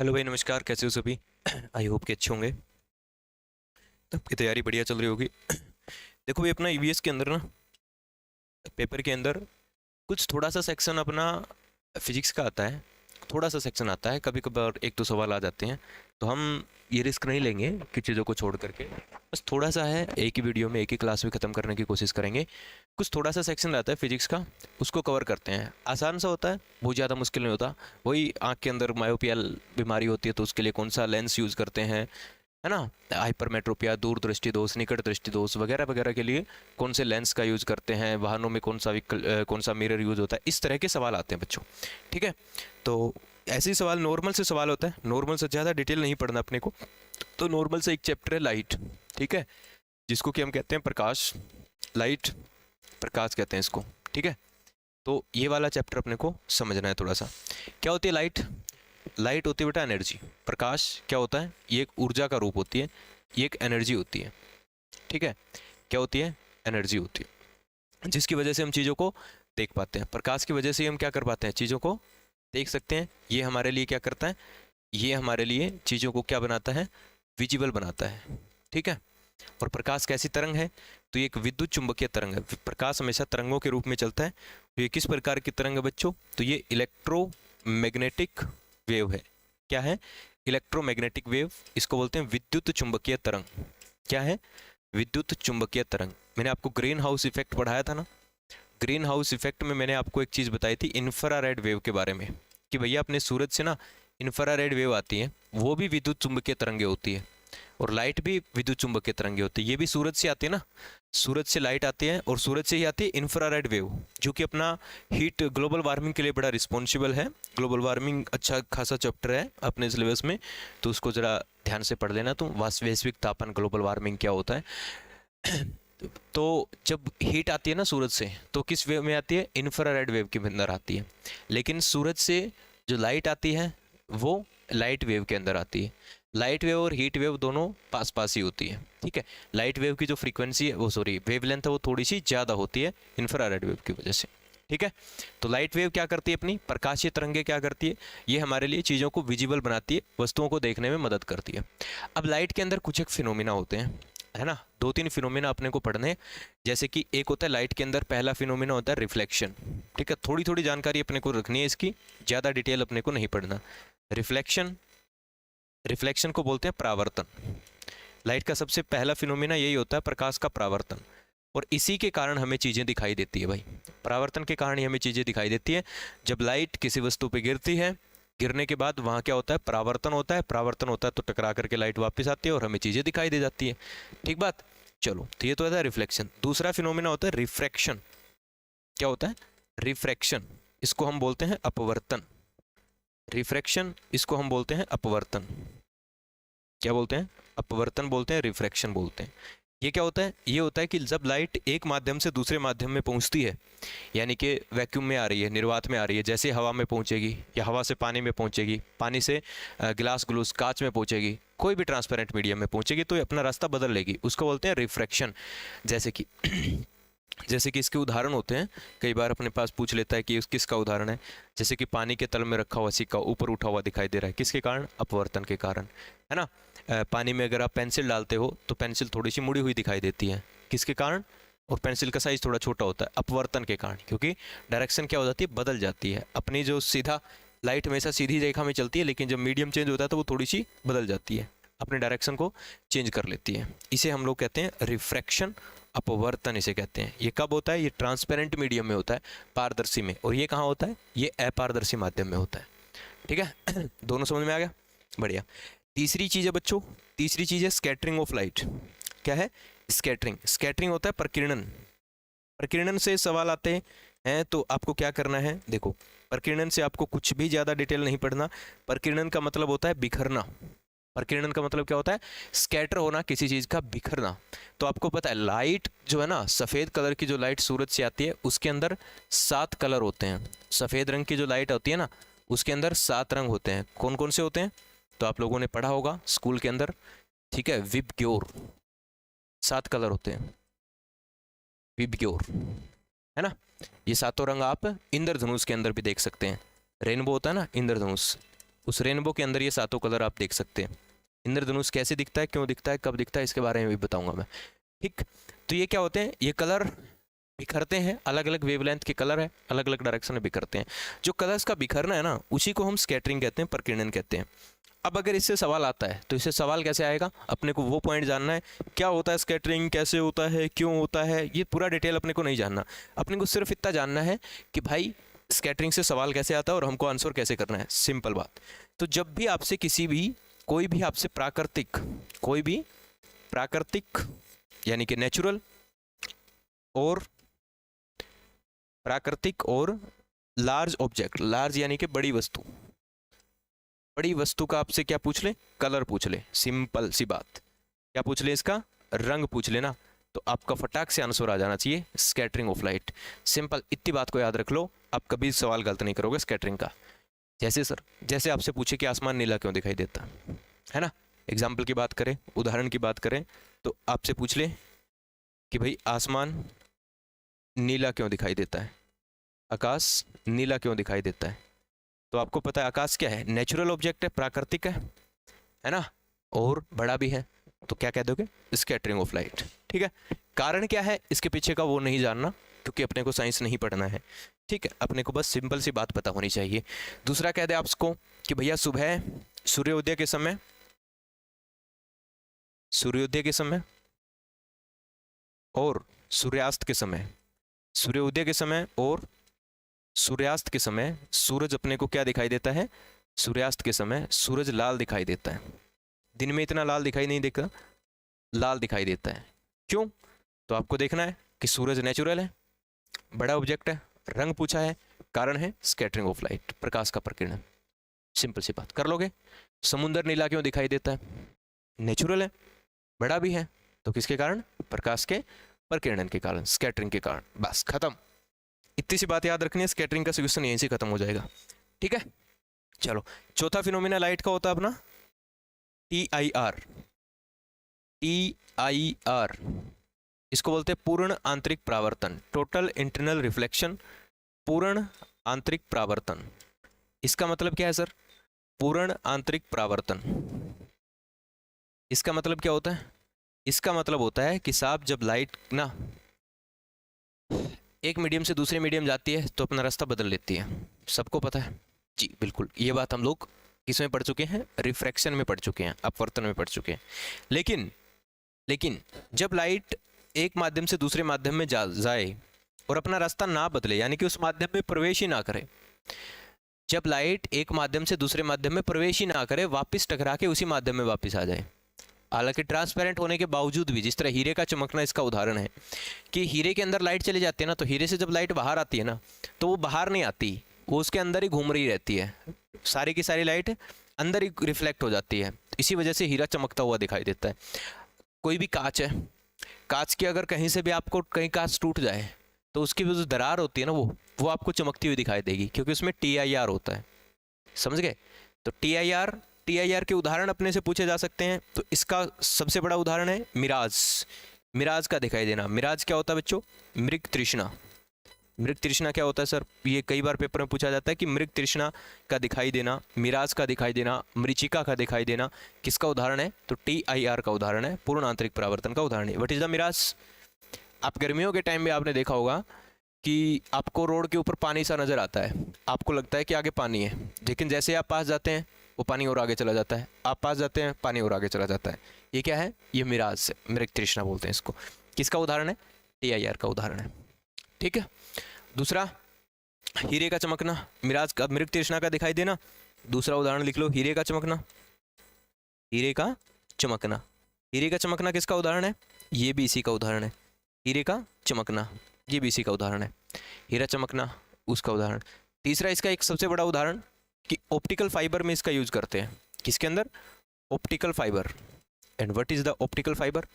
Hello भाई, नमस्कार। कैसे हो सभी? आई होप कि अच्छे होंगे। आपकी तैयारी बढ़िया चल रही होगी। देखो भाई, अपना ईवीएस के अंदर ना, पेपर के अंदर कुछ थोड़ा सा सेक्शन अपना फिजिक्स का आता है। थोड़ा सा सेक्शन आता है, कभी कभार एक दो सवाल आ जाते हैं। तो हम ये रिस्क नहीं लेंगे कि चीज़ों को छोड़ करके बस थोड़ा सा है, एक ही वीडियो में एक ही क्लास में ख़त्म करने की कोशिश करेंगे। कुछ थोड़ा सा सेक्शन रहता है फिजिक्स का, उसको कवर करते हैं। आसान सा होता है, बहुत ज़्यादा मुश्किल नहीं होता। वही आँख के अंदर मायोपिया बीमारी होती है तो उसके लिए कौन सा लेंस यूज़ करते हैं, है ना। हाइपरमेट्रोपिया, दूर दृष्टि दोष, निकट दृष्टि दोष वगैरह वगैरह के लिए कौन से लेंस का यूज़ करते हैं, वाहनों में कौन सा मिरर यूज़ होता है, इस तरह के सवाल आते हैं बच्चों। ठीक है। तो ऐसे ही सवाल, नॉर्मल से सवाल होता है, नॉर्मल से ज़्यादा डिटेल नहीं पढ़ना अपने को। तो नॉर्मल से एक चैप्टर है लाइट, ठीक है, जिसको कि हम कहते हैं प्रकाश। लाइट, प्रकाश कहते हैं इसको। ठीक है। तो ये वाला चैप्टर अपने को समझना है थोड़ा सा। क्या होती है लाइट? लाइट होती है बेटा एनर्जी। प्रकाश क्या होता है? ये एक ऊर्जा का रूप होती है, ये एक एनर्जी होती है। ठीक है। क्या होती है? एनर्जी होती है, जिसकी वजह से हम चीज़ों को देख पाते हैं। प्रकाश की वजह से हम क्या कर पाते हैं? चीज़ों को देख सकते हैं। ये हमारे लिए क्या करता है? ये हमारे लिए चीज़ों को क्या बनाता है? विजिबल बनाता है। ठीक है। और प्रकाश कैसी तरंग है? तो ये एक विद्युत चुंबकीय तरंग है। प्रकाश हमेशा तरंगों के रूप में चलता है। तो ये किस प्रकार की तरंग है बच्चों? तो ये इलेक्ट्रोमैग्नेटिक वेव है। क्या है? Electromagnetic wave. इसको बोलते हैं विद्युत चुंबकीय तरंग। क्या है? विद्युत चुंबकीय तरंग। मैंने आपको ग्रीन हाउस इफेक्ट पढ़ाया था ना। ग्रीन हाउस इफेक्ट में मैंने आपको एक चीज़ बताई थी इंफ्रारेड वेव के बारे में, कि भैया अपने सूरज से ना इंफ्रारेड वेव आती है, वो भी विद्युत चुंबकीय तरंगे होती है। और लाइट भी विद्युत चुंबकीय तरंगे होती है, ये भी सूरज से आती है ना। सूरज से लाइट आती है और सूरज से ही आती है इंफ्रारेड वेव, जो कि अपना हीट, ग्लोबल वार्मिंग के लिए बड़ा रिस्पॉन्सिबल है। ग्लोबल वार्मिंग अच्छा खासा चैप्टर है अपने सिलेबस में, तो उसको ज़रा ध्यान से पढ़ लेना। तो वैश्विक तापन, ग्लोबल वार्मिंग क्या होता है। तो जब हीट आती है ना सूरज से, तो किस वेव में आती है? इंफ्रारेड वेव के अंदर आती है। लेकिन सूरज से जो लाइट आती है वो लाइट वेव के अंदर आती है। लाइट वेव और हीट वेव दोनों पास पास ही होती है। ठीक है। लाइट वेव की जो फ्रीक्वेंसी है, वो सॉरी वेवलेंथ है, वो थोड़ी सी ज़्यादा होती है इंफ्रारेड वेव की वजह से। ठीक है। तो लाइट वेव क्या करती है? अपनी प्रकाशीय तरंगे क्या करती है? ये हमारे लिए चीज़ों को विजिबल बनाती है, वस्तुओं को देखने में मदद करती है। अब लाइट के अंदर कुछ एक फिनोमिना होते हैं, है ना। दो तीन फिनोमिना अपने को पढ़ने हैं। जैसे कि एक होता है लाइट के अंदर, पहला फिनोमिना होता है रिफ्लेक्शन। ठीक है। थोड़ी थोड़ी जानकारी अपने को रखनी है इसकी, ज़्यादा डिटेल अपने को नहीं पढ़ना। रिफ्लेक्शन, रिफ्लेक्शन को बोलते हैं परावर्तन। लाइट का सबसे पहला फिनोमिना यही होता है, प्रकाश का परावर्तन। और इसी के कारण हमें चीज़ें दिखाई देती है भाई। परावर्तन के कारण ही हमें चीज़ें दिखाई देती है। जब लाइट किसी वस्तु पे गिरती है, गिरने के बाद वहाँ क्या होता है? परावर्तन होता है। परावर्तन होता है तो टकरा करके लाइट वापस आती है और हमें चीज़ें दिखाई दे जाती है। ठीक बात। चलो, तो ये तो होता है रिफ्लेक्शन। दूसरा फिनोमिना होता है रिफ्रैक्शन। क्या होता है? रिफ्रैक्शन। इसको हम बोलते हैं अपवर्तन। रिफ्रैक्शन, इसको हम बोलते हैं अपवर्तन। क्या बोलते हैं? अपवर्तन बोलते हैं, रिफ्रैक्शन बोलते हैं। ये क्या होता है? ये होता है कि जब लाइट एक माध्यम से दूसरे माध्यम में पहुंचती है, यानी कि वैक्यूम में आ रही है, निर्वात में आ रही है, जैसे हवा में पहुंचेगी या हवा से पानी में पहुंचेगी, पानी से गिलास ग्लूस कांच में पहुंचेगी, कोई भी ट्रांसपेरेंट मीडियम में पहुंचेगी, तो ये अपना रास्ता बदल लेगी। उसको बोलते हैं रिफ्रैक्शन। जैसे कि जैसे कि इसके उदाहरण होते हैं, कई बार अपने पास पूछ लेता है कि किसका उदाहरण है। जैसे कि पानी के तल में रखा हुआ सिक्का ऊपर उठा हुआ दिखाई दे रहा है, किसके कारण? अपवर्तन के कारण, है ना। पानी में अगर आप पेंसिल डालते हो तो पेंसिल थोड़ी सी मुड़ी हुई दिखाई देती है, किसके कारण? और पेंसिल का साइज थोड़ा छोटा होता है, अपवर्तन के कारण। क्योंकि डायरेक्शन क्या हो जाती है? बदल जाती है। अपनी जो सीधा, लाइट हमेशा सीधी रेखा में चलती है, लेकिन जब मीडियम चेंज होता है तो वो थोड़ी सी बदल जाती है, अपने डायरेक्शन को चेंज कर लेती है। इसे हम लोग कहते हैं रिफ्रैक्शन, अपवर्तन इसे कहते हैं। ये कब होता है? ये ट्रांसपेरेंट मीडियम में होता है, पारदर्शी में। और ये कहाँ होता है? ये अपारदर्शी माध्यम में होता है। ठीक है। दोनों समझ में आ गया? बढ़िया। तीसरी चीज़ है बच्चों, तीसरी चीज़ है स्कैटरिंग ऑफ लाइट। क्या है? स्कैटरिंग। स्कैटरिंग होता है प्रकीर्णन। प्रकीर्णन से सवाल आते हैं तो आपको क्या करना है? देखो, प्रकीर्णन से आपको कुछ भी ज़्यादा डिटेल नहीं पढ़ना। प्रकीर्णन का मतलब होता है बिखरना। प्रकीर्णन का मतलब क्या होता है? स्कैटर होना, किसी चीज़ का बिखरना। तो आपको पता है लाइट जो है ना, सफ़ेद कलर की जो लाइट सूरज से आती है, उसके अंदर 7 कलर होते हैं। सफ़ेद रंग की जो लाइट होती है ना, उसके अंदर 7 रंग होते हैं। कौन कौन से होते हैं? तो आप लोगों ने पढ़ा होगा स्कूल के अंदर। ठीक है। विबग्योर, 7 कलर होते हैं, विबग्योर, है ना। ये सातों रंग आप इंद्रधनुष के अंदर भी देख सकते हैं। रेनबो होता है ना, इंद्रधनुष, उस रेनबो के अंदर ये सातों कलर आप देख सकते हैं। इंद्रधनुष कैसे दिखता है, क्यों दिखता है, कब दिखता है, इसके बारे में भी बताऊंगा मैं। ठीक, तो ये क्या होते हैं, ये कलर बिखरते हैं, अलग अलग वेवलेंथ के कलर है, अलग अलग डायरेक्शन में बिखरते हैं। जो कलर्स का बिखरना है ना, उसी को हम स्कैटरिंग कहते हैं, प्रकीर्णन कहते हैं। अब अगर इससे सवाल आता है तो इससे सवाल कैसे आएगा, अपने को वो पॉइंट जानना है, क्या होता है स्कैटरिंग, कैसे होता है, क्यों होता है, ये पूरा डिटेल अपने को नहीं जानना। अपने को सिर्फ इतना जानना है कि भाई स्कैटरिंग से सवाल कैसे आता है और हमको आंसर कैसे करना है, सिंपल बात। तो जब भी आपसे कोई भी आपसे प्राकृतिक यानी कि नेचुरल और प्राकृतिक और लार्ज ऑब्जेक्ट, लार्ज यानी कि बड़ी वस्तु का आपसे क्या पूछ ले, कलर पूछ ले, सिंपल सी बात। क्या पूछ ले, इसका रंग पूछ लेना, तो आपका फटाक से आंसर आ जाना चाहिए स्कैटरिंग ऑफ लाइट। सिंपल, इतनी बात को याद रख लो, आप कभी सवाल गलत नहीं करोगे स्कैटरिंग का। जैसे आपसे पूछे कि आसमान नीला क्यों दिखाई देता है ना, एग्जाम्पल की बात करें, उदाहरण की बात करें, तो आपसे पूछ ले कि भाई आसमान नीला क्यों दिखाई देता है, आकाश नीला क्यों दिखाई देता है, तो आपको पता है आकाश क्या है, नेचुरल ऑब्जेक्ट है, प्राकृतिक है ना, और बड़ा भी है, तो क्या कह दोगे, स्कैटरिंग ऑफ लाइट। ठीक है, कारण क्या है इसके पीछे का वो नहीं जानना, क्योंकि अपने को साइंस नहीं पढ़ना है। ठीक है, अपने को बस सिंपल सी बात पता होनी चाहिए। दूसरा कह दे आपको कि भैया सुबह सूर्योदय के समय और सूर्यास्त के समय, सूर्योदय के समय और सूर्यास्त के समय सूरज अपने को क्या दिखाई देता है, सूर्यास्त के समय सूरज लाल दिखाई देता है। दिन में इतना लाल दिखाई नहीं देता, लाल दिखाई देता है। क्यों, तो आपको देखना है कि सूरज नेचुरल है, बड़ा ऑब्जेक्ट है, रंग पूछा है, कारण है स्कैटरिंग ऑफ लाइट, प्रकाश का प्रकीर्णन। सिंपल सी बात कर लोगे। समुद्र नीला क्यों दिखाई देता है, नेचुरल है, बड़ा भी है, तो किसके कारण, प्रकाश के प्रकीर्णन के कारण, स्कैटरिंग के कारण। बस खत्म, इतनी सी बात याद रखनी है, स्कैटरिंग का सॉल्यूशन यहीं से खत्म हो जाएगा। ठीक है, चलो चौथा फिनोमिना लाइट का होता है अपना TIR। इसको बोलते हैं पूर्ण आंतरिक परावर्तन, टोटल इंटरनल रिफ्लेक्शन, पूर्ण आंतरिक परावर्तन। इसका मतलब क्या है सर, पूर्ण आंतरिक परावर्तन, इसका मतलब क्या होता है, इसका मतलब होता है कि साहब जब लाइट ना एक मीडियम से दूसरे मीडियम जाती है तो अपना रास्ता बदल लेती है, सबको पता है जी, बिल्कुल। ये बात हम लोग किसमें पढ़ चुके हैं, रिफ्रैक्शन में पढ़ चुके हैं, अपवर्तन में पढ़ चुके हैं। लेकिन जब लाइट एक माध्यम से दूसरे माध्यम में जाए और अपना रास्ता ना बदले, यानी कि उस माध्यम में प्रवेश ही ना करे, जब लाइट एक माध्यम से दूसरे माध्यम में प्रवेश ही ना करे, वापस टकरा के उसी माध्यम में वापस आ जाए, हालांकि ट्रांसपेरेंट होने के बावजूद भी, जिस तरह हीरे का चमकना इसका उदाहरण है कि हीरे के अंदर लाइट चली जाती है ना, तो हीरे से जब लाइट बाहर आती है ना, तो वो बाहर नहीं आती, वो उसके अंदर ही घूम रही रहती है, सारी की सारी लाइट अंदर ही रिफ्लेक्ट हो जाती है, इसी वजह से हीरा चमकता हुआ दिखाई देता है। कोई भी कांच है, कांच की अगर कहीं से भी आपको कहीं कांच टूट जाए तो उसकी जो दरार होती है ना, वो आपको चमकती हुई दिखाई देगी, क्योंकि उसमें TIR होता है, समझ गए। तो TIR के उदाहरण अपने से पूछे जा सकते हैं, तो इसका सबसे बड़ा उदाहरण है मिराज का दिखाई देना। मिराज क्या होता है बच्चों, मृग तृष्णा। मृग तृष्णा क्या होता है सर, ये कई बार पेपर में पूछा जाता है कि मृग तृष्णा का दिखाई देना, मिराज का दिखाई देना, मरीचिका का दिखाई देना, किसका उदाहरण है, तो TIR का उदाहरण है, पूर्ण आंतरिक परावर्तन का उदाहरण है। What is the mirage. आप गर्मियों के टाइम में आपने देखा होगा कि आपको रोड के ऊपर पानी सा नज़र आता है, आपको लगता है कि आगे पानी है, लेकिन जैसे आप पास जाते हैं वो पानी और आगे चला जाता है, आप पास जाते हैं पानी और आगे चला जाता है। ये क्या है, ये मिराज से, मृग तृष्णा बोलते हैं इसको। किसका उदाहरण है, TIR का उदाहरण है। ठीक है, दूसरा हीरे का चमकना, मिराज का, मृग तृष्णा का दिखाई देना। दूसरा उदाहरण लिख लो, हीरे का चमकना। हीरे का चमकना, हीरे का चमकना किसका उदाहरण है, ये भी इसी का उदाहरण है। हीरे का चमकना, ये भी इसी का उदाहरण है, हीरा चमकना उसका उदाहरण। तीसरा इसका एक सबसे बड़ा उदाहरण कि ऑप्टिकल फाइबर में इसका यूज करते हैं, किसके अंदर, optical fibre. And what is the optical fibre,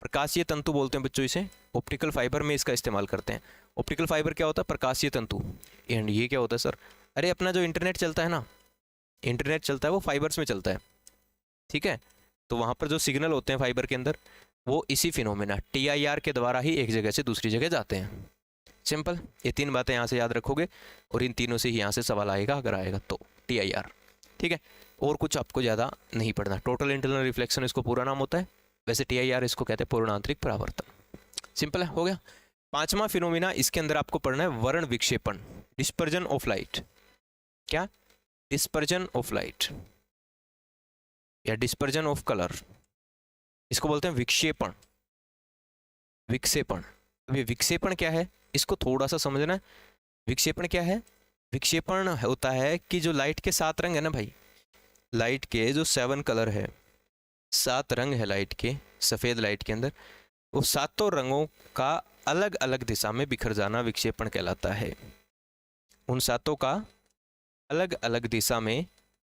प्रकाशीय तंतु बोलते हैं बच्चों इसे, ऑप्टिकल फाइबर में इसका इस्तेमाल करते हैं। ऑप्टिकल फाइबर क्या होता है, प्रकाशीय तंतु। एंड ये क्या होता है सर, अरे अपना जो इंटरनेट चलता है ना, इंटरनेट चलता है वो फाइबर्स में चलता है, ठीक है, तो वहाँ पर जो सिग्नल होते हैं फाइबर के अंदर, वो इसी फिनोमेना TIR के द्वारा ही एक जगह से दूसरी जगह जाते हैं। सिंपल, ये तीन बातें यहाँ से याद रखोगे और इन तीनों से ही यहाँ से सवाल आएगा अगर आएगा तो, TIR। ठीक है, और कुछ आपको ज़्यादा नहीं पढ़ना। टोटल इंटरनल रिफ्लेक्शन इसको पूरा नाम होता है, वैसे TIR इसको कहते हैं पूर्ण आंतरिक परावर्तन। सिंपल है, हो गया। पांचवा फिनोमिना इसके अंदर आपको पढ़ना है वर्ण विक्षेपण, डिस्पर्जन ऑफ लाइट। क्या? डिस्पर्जन ऑफ लाइट या डिस्पर्जन ऑफ कलर, इसको बोलते हैं विक्षेपण, विक्षेपण। अब ये विक्षेपण क्या है इसको थोड़ा सा समझना है। विक्षेपण क्या है? विक्षेपण होता है कि जो लाइट के 7 रंग है ना भाई, लाइट के जो 7 कलर है, 7 रंग है लाइट के, सफ़ेद लाइट के अंदर, वो 7 रंगों का अलग अलग दिशा में बिखर जाना विक्षेपण कहलाता है। उन 7 का अलग अलग दिशा में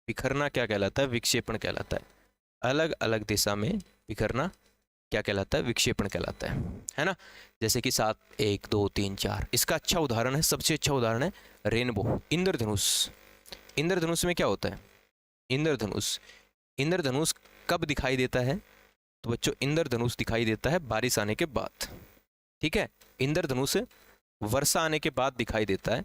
बिखरना क्या कहलाता है? विक्षेपण कहलाता है। अलग अलग दिशा में बिखरना क्या कहलाता है? विक्षेपण कहलाता है ना। जैसे कि 7, 1, 2, 3, 4, इसका अच्छा उदाहरण है, सबसे अच्छा उदाहरण है रेनबो, इंद्रधनुष। इंद्रधनुष में क्या होता है? इंद्रधनुष, इंद्रधनुष कब दिखाई देता है? तो बच्चों इंद्रधनुष दिखाई देता है बारिश आने के बाद, ठीक है। इंद्रधनुष वर्षा आने के बाद दिखाई देता है,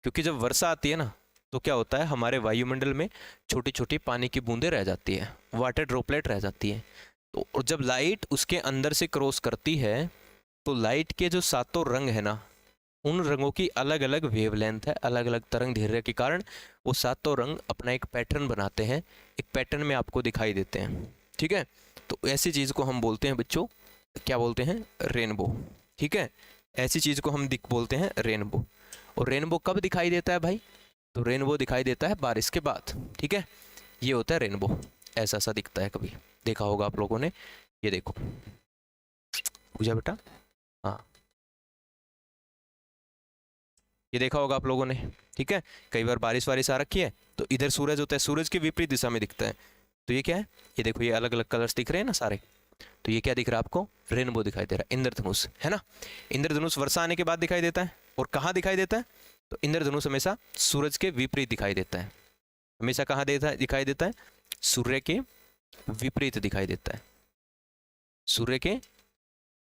क्योंकि जब वर्षा आती है ना तो क्या होता है, हमारे वायुमंडल में छोटी छोटी पानी की बूंदें रह जाती है, वाटर ड्रॉपलेट रह जाती है। तो और जब लाइट उसके अंदर से क्रॉस करती है तो लाइट के जो 7 रंग है ना, उन रंगों की अलग अलग वेवलेंथ है, अलग अलग तरंग दैर्घ्य के कारण वो 7 रंग अपना एक पैटर्न बनाते हैं, एक पैटर्न में आपको दिखाई देते हैं, ठीक है। तो ऐसी चीज़ को हम बोलते हैं बच्चों, क्या बोलते हैं? रेनबो, ठीक है। ऐसी चीज़ को हम बोलते हैं रेनबो। और रेनबो कब दिखाई देता है भाई? तो रेनबो दिखाई देता है बारिश के बाद, ठीक है। ये होता है रेनबो, ऐसा सा दिखता है, कभी देखा होगा आप लोगों ने। ये देखो पूजा बेटा, हाँ ये देखा होगा आप लोगों ने, ठीक है। कई बार बारिश वारिश आ रखी है तो इधर सूरज होता है, सूरज के विपरीत दिशा में दिखता है। तो ये क्या है? ये देखो, ये अलग अलग कलर्स दिख रहे हैं ना सारे, तो ये क्या दिख रहा है आपको? रेनबो दिखाई दे रहा है, इंद्रधनुष, है ना। इंद्रधनुष वर्षा आने के बाद दिखाई देता है, और कहाँ दिखाई देता है? तो इंद्रधनुष हमेशा सूरज के विपरीत दिखाई देता है। हमेशा कहाँ दिखाई देता है? सूर्य के विपरीत दिखाई देता है, सूर्य के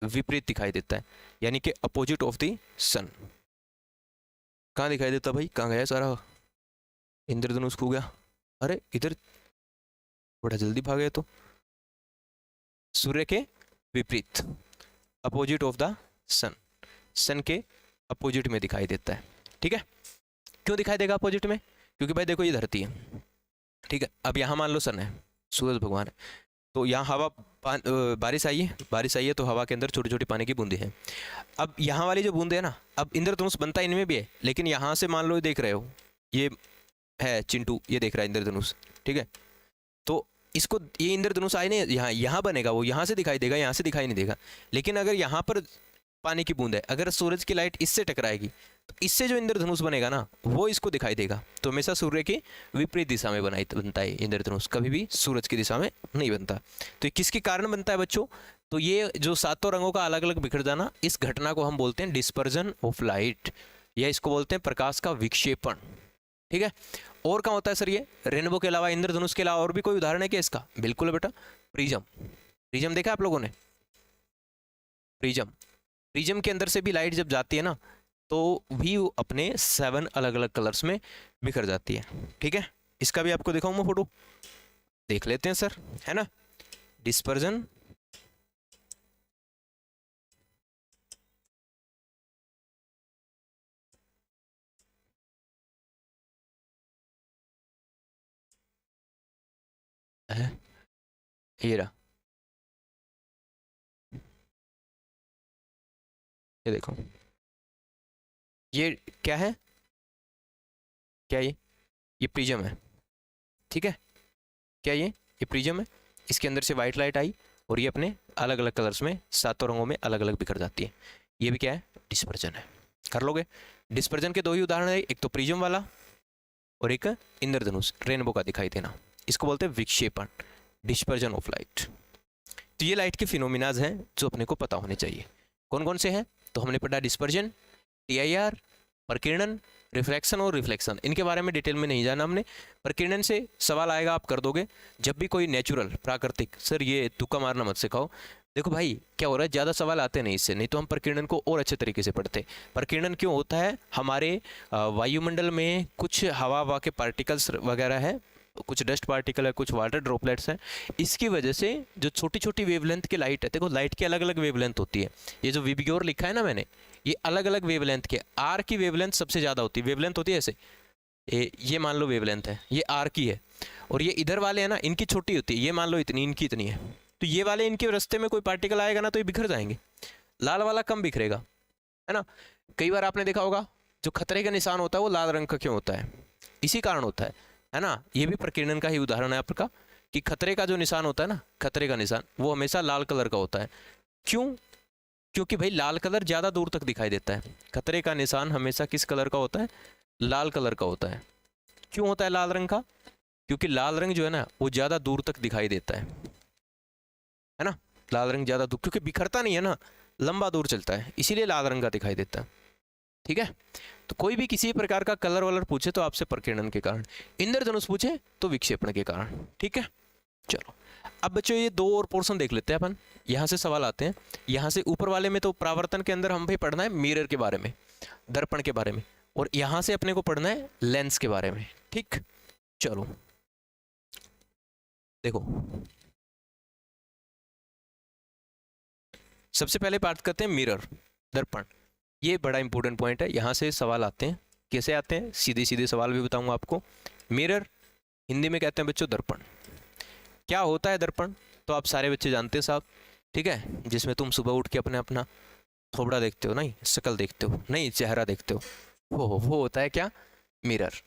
विपरीत दिखाई देता है, यानी कि अपोजिट ऑफ द सन। कहाँ दिखाई देता भाई? कहाँ गया सारा इंद्रधनुष? खो गया। अरे इधर बड़ा जल्दी भागे तो। सूर्य के विपरीत, अपोजिट ऑफ द सन, सन के अपोजिट में दिखाई देता है, ठीक है। क्यों दिखाई देगा अपोजिट में? क्योंकि भाई देखो ये धरती है, ठीक है। अब यहाँ मान लो सन है, सूरज भगवान है, तो यहाँ हवा बारिश आई है, बारिश आई है तो हवा के अंदर छोटी छोटी पानी की बूंदे हैं। अब यहाँ वाली जो बूंदे है ना, अब इंद्रधनुष बनता इनमें भी है, लेकिन यहाँ से मान लो देख रहे हो, ये है चिंटू, ये देख रहा है इंद्रधनुष, ठीक है। तो इसको ये इंद्रधनुष आए नहीं, यहाँ यहाँ बनेगा, वो यहाँ से दिखाई देगा, यहाँ से दिखाई नहीं देगा। लेकिन अगर यहाँ पर पानी की बूंद है, अगर सूरज की लाइट इससे टकराएगी तो इससे जो इंद्रधनुष बनेगा ना, वो इसको दिखाई देगा। तो हमेशा सूर्य की विपरीत दिशा में बनता है इंद्रधनुष, कभी भी सूरज की दिशा में नहीं बनता। तो ये किसके कारण बनता है बच्चों? तो ये जो 7 रंगों का अलग अलग बिखर जाना, इस घटना को हम बोलते हैं डिस्पर्जन ऑफ लाइट, या इसको बोलते हैं प्रकाश का विक्षेपण, ठीक है। और कहाँ होता है सर ये? रेनबो के अलावा, इंद्रधनुष के अलावा और भी कोई उदाहरण है क्या इसका? बिल्कुल बेटा, प्रिज्म। प्रिज्म देखा आप लोगों ने? प्रिज्म, प्रिज्म के अंदर से भी लाइट जब जाती है ना, तो भी वो अपने 7 अलग अलग कलर्स में बिखर जाती है, ठीक है। इसका भी आपको दिखाऊं मैं फोटो, देख लेते हैं सर, है ना। डिस्पर्जन है, ये रहा, ये देखो, ये क्या है? क्या ये प्रिज्म है, ठीक है। क्या ये प्रिज्म है, इसके अंदर से वाइट लाइट आई और ये अपने अलग अलग कलर्स में 7 रंगों में अलग अलग बिखर जाती है। ये भी क्या है? डिस्पर्जन है। कर लोगे? डिस्पर्जन के 2 ही उदाहरण है, एक तो प्रिज्म वाला और एक इंद्रधनुष, रेनबो का दिखाई देना। इसको बोलते हैं विक्षेपण, डिस्पर्जन ऑफ लाइट। तो ये लाइट के फिनोमिनाज हैं जो अपने को पता होने चाहिए। कौन कौन से हैं? तो हमने पढ़ा डिस्पर्जन, TIR, प्रकीर्णन, रिफ्रैक्शन और रिफ्लेक्शन। इनके बारे में डिटेल में नहीं जाना हमने। प्रकीर्णन से सवाल आएगा, आप कर दोगे जब भी कोई नेचुरल, प्राकृतिक, सर ये तुक्का मारना मत सिखाओ। देखो भाई क्या हो रहा है, ज़्यादा सवाल आते नहीं इससे, नहीं तो हम प्रकीर्णन को और अच्छे तरीके से पढ़ते। प्रकीर्णन क्यों होता है? हमारे वायुमंडल में कुछ हवा के पार्टिकल्स वगैरह है, कुछ डस्ट पार्टिकल है, कुछ वाटर ड्रॉपलेट्स हैं। इसकी वजह से जो छोटी छोटी वेवलेंथ की लाइट है, देखो लाइट की अलग अलग वेवलेंथ होती है। ये जो विबग्योर लिखा है ना मैंने, ये अलग अलग वेवलेंथ के। आर की वेवलेंथ सबसे ज़्यादा होती है। वेवलेंथ होती है ऐसे, ये मान लो वेवलेंथ है, ये आर की है। और ये इधर वाले हैं ना, इनकी छोटी होती है, ये मान लो इतनी, इनकी इतनी है। तो ये वाले, इनके रास्ते में कोई पार्टिकल आएगा ना तो ये बिखर जाएंगे। लाल वाला कम बिखरेगा, है ना। कई बार आपने देखा होगा जो खतरे का निशान होता है वो लाल रंग का क्यों होता है? इसी कारण होता है ना। ये भी प्रकीर्णन का ही उदाहरण है आपका, कि खतरे का जो निशान होता है ना, खतरे का निशान वो हमेशा लाल कलर का होता है। क्यों? क्योंकि भाई लाल कलर ज़्यादा दूर तक दिखाई देता है। खतरे का निशान हमेशा किस कलर का होता है? लाल कलर का होता है। क्यों होता है लाल रंग का? क्योंकि लाल रंग जो है ना वो ज़्यादा दूर तक दिखाई देता है ना। लाल रंग ज़्यादा दूर, क्योंकि बिखरता नहीं है ना, लंबा दूर चलता है, इसीलिए लाल रंग का दिखाई देता है। ठीक है। तो कोई भी किसी प्रकार का कलर वलर पूछे तो आपसे प्रकीर्णन के कारण, इंद्रधनुष पूछे तो विक्षेपण के कारण। ठीक है, चलो अब बच्चों ये दो और पोर्शन देख लेते हैं अपन। यहाँ से सवाल आते हैं। यहाँ से ऊपर वाले में तो परावर्तन के अंदर हम भाई पढ़ना है मिरर के बारे में, दर्पण के बारे में, और यहाँ से अपने को पढ़ना है लेंस के बारे में। ठीक, चलो देखो सबसे पहले बात करते हैं मिरर, दर्पण। ये बड़ा इंपॉर्टेंट पॉइंट है, यहाँ से सवाल आते हैं। कैसे आते हैं? सीधे सीधे सवाल भी बताऊंगा आपको। मिरर हिंदी में कहते हैं बच्चों दर्पण। क्या होता है दर्पण? तो आप सारे बच्चे जानते हैं साहब, ठीक है, जिसमें तुम सुबह उठ के अपने अपना थोबड़ा देखते हो, नहीं शक्ल देखते हो, नहीं चेहरा देखते हो, वो होता है क्या? मिरर।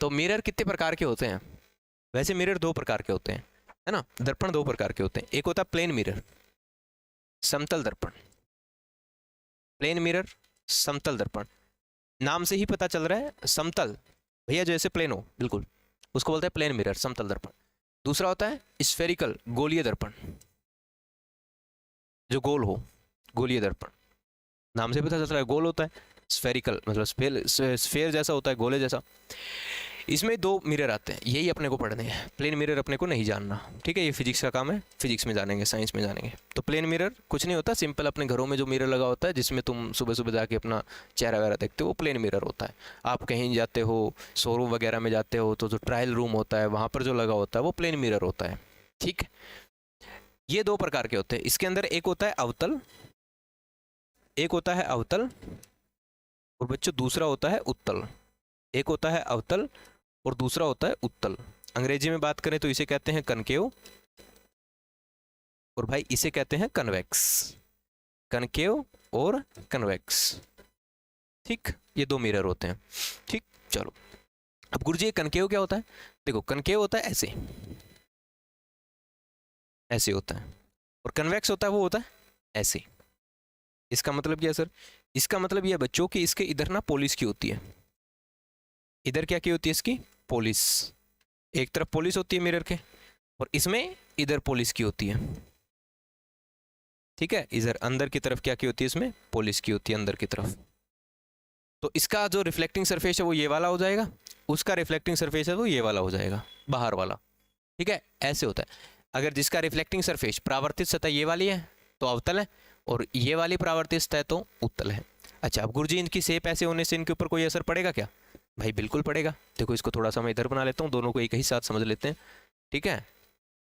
तो मिरर कितने प्रकार के होते हैं? वैसे मिरर दो प्रकार के होते हैं, है ना। दर्पण दो प्रकार के होते हैं। एक होता है प्लेन मिरर, समतल दर्पण। प्लेन मिरर, समतल दर्पण। नाम से ही पता चल रहा है समतल, भैया जैसे प्लेन हो बिल्कुल, उसको बोलते हैं प्लेन मिरर, समतल दर्पण। दूसरा होता है स्फेरिकल, गोलीय दर्पण, जो गोल हो, गोलीय दर्पण। नाम से पता चल रहा है गोल होता है। स्फेरिकल मतलब स्फेयर जैसा होता है, गोले जैसा। इसमें दो मिरर आते हैं, यही अपने को पढ़ने हैं। प्लेन मिरर अपने को नहीं जानना, ठीक है, ये फिजिक्स का काम है, फिजिक्स में जानेंगे, साइंस में जानेंगे। तो प्लेन मिरर कुछ नहीं होता, सिंपल अपने घरों में जो मिरर लगा होता है जिसमें तुम सुबह सुबह जाके अपना चेहरा वगैरह देखते हो, वो प्लेन मिरर होता है। आप कहीं जाते हो, शोरूम वगैरह में जाते हो, तो जो ट्रायल रूम होता है वहाँ पर जो लगा होता है वो प्लेन मिरर होता है। ठीक, ये दो प्रकार के होते हैं। इसके अंदर एक होता है अवतल, एक होता है अवतल, और बच्चों दूसरा होता है उत्तल। एक होता है अवतल और दूसरा होता है उत्तल। अंग्रेजी में बात करें तो इसे कहते हैं कनकेव, और भाई इसे कहते हैं कन्वेक्स। कनकेव और कन्वेक्स, ठीक, ये दो मिरर होते हैं। ठीक, चलो अब गुरुजी ये कनकेव क्या होता है? देखो कनकेव होता है ऐसे, ऐसे होता है, और कन्वेक्स होता है वो होता है ऐसे। इसका मतलब क्या सर? इसका मतलब यह बच्चों कि इसके इधर ना पोलिस की होती है। इधर क्या की होती है इसकी? पोलिस। एक तरफ पोलिस होती है मिरर के, और इसमें इधर पोलिस की होती है। ठीक है, इधर अंदर की तरफ क्या की होती है? इसमें पोलिस की होती है अंदर की तरफ। तो इसका जो रिफ्लेक्टिंग सरफेस है वो ये वाला हो जाएगा, उसका रिफ्लेक्टिंग सरफेस है वो ये वाला हो जाएगा, बाहर वाला। ठीक है, ऐसे होता है। अगर जिसका रिफ्लेक्टिंग सरफेस परावर्तित सतह ये वाली है तो अवतल है, और ये वाली परावर्तित सतह तो उत्तल है। अच्छा, अब गुरुजी इनकी शेप ऐसे होने से इनके ऊपर कोई असर पड़ेगा क्या? भाई बिल्कुल पड़ेगा। देखो इसको थोड़ा सा मैं इधर बना लेता हूँ, दोनों को एक ही साथ समझ लेते हैं। ठीक है,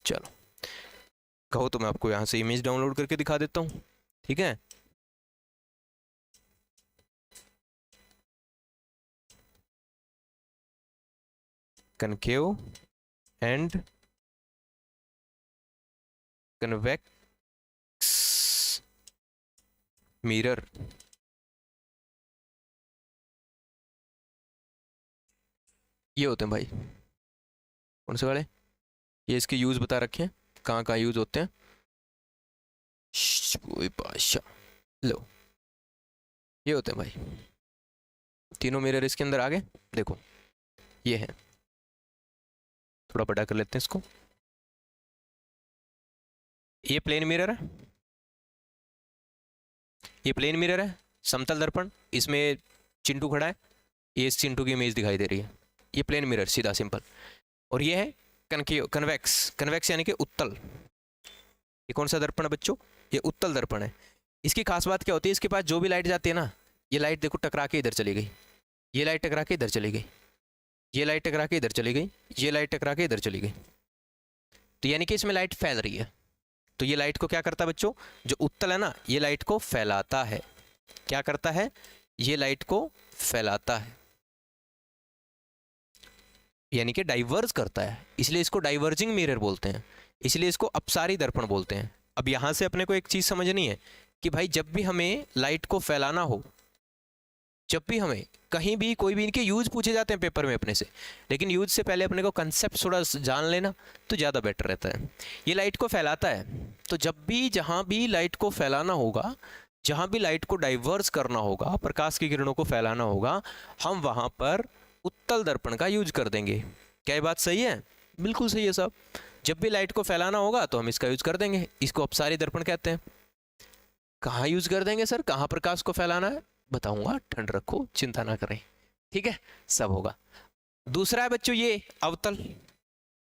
चलो कहो तो मैं आपको यहाँ से इमेज डाउनलोड करके दिखा देता हूँ। ठीक है, कनकेव एंड कन्वेक्स मिरर। ये होते हैं भाई, कौन से वाले? ये इसके यूज बता रखे हैं, कहाँ कहाँ यूज होते हैं। कोई बादशाह, लो ये होते हैं भाई, तीनों मिरर इसके अंदर आ गए। देखो ये है, थोड़ा बड़ा कर लेते हैं इसको। ये प्लेन मिरर है, ये प्लेन मिरर है, समतल दर्पण, इसमें चिंटू खड़ा है, ये इस चिंटू की इमेज दिखाई दे रही है। ये प्लेन मिरर सीधा सिंपल। और ये है कन्वेक्स, कन्वेक्स यानी कि उत्तल। ये कौन सा दर्पण है बच्चों? ये उत्तल दर्पण है। इसकी खास बात क्या होती है? इसके पास जो भी लाइट जाती है ना, ये लाइट देखो टकरा के इधर चली गई, ये लाइट टकरा के इधर चली गई, ये लाइट टकरा के इधर चली गई, ये लाइट टकरा के इधर चली गई, तो यानी कि इसमें लाइट फैल रही है। तो ये लाइट को क्या करता है बच्चों, जो उत्तल है ना ये लाइट को फैलाता है। क्या करता है, ये लाइट को फैलाता है, यानी कि डाइवर्ज करता है, इसलिए इसको डाइवर्जिंग मिरर बोलते हैं, इसलिए इसको अपसारी दर्पण बोलते हैं। अब यहां से अपने को एक चीज समझनी है कि भाई जब भी हमें लाइट को फैलाना हो, जब भी हमें कहीं भी कोई भी, इनके यूज पूछे जाते हैं पेपर में अपने से, लेकिन यूज से पहले अपने को कंसेप्ट थोड़ा जान लेना तो ज़्यादा बेटर रहता है। ये लाइट को फैलाता है, तो जब भी जहाँ भी लाइट को फैलाना होगा, जहाँ भी लाइट को डाइवर्स करना होगा, प्रकाश की किरणों को फैलाना होगा, हम वहाँ पर उत्तल दर्पण का यूज कर देंगे। क्या ये बात सही है? बिल्कुल सही है साहब। जब भी लाइट को फैलाना होगा तो हम इसका यूज कर देंगे, इसको अपसारी दर्पण कहते हैं। कहाँ यूज कर देंगे सर, कहाँ प्रकाश को फैलाना है, बताऊंगा, ठंड रखो, चिंता ना करें, ठीक है, सब होगा। दूसरा है बच्चों ये अवतल।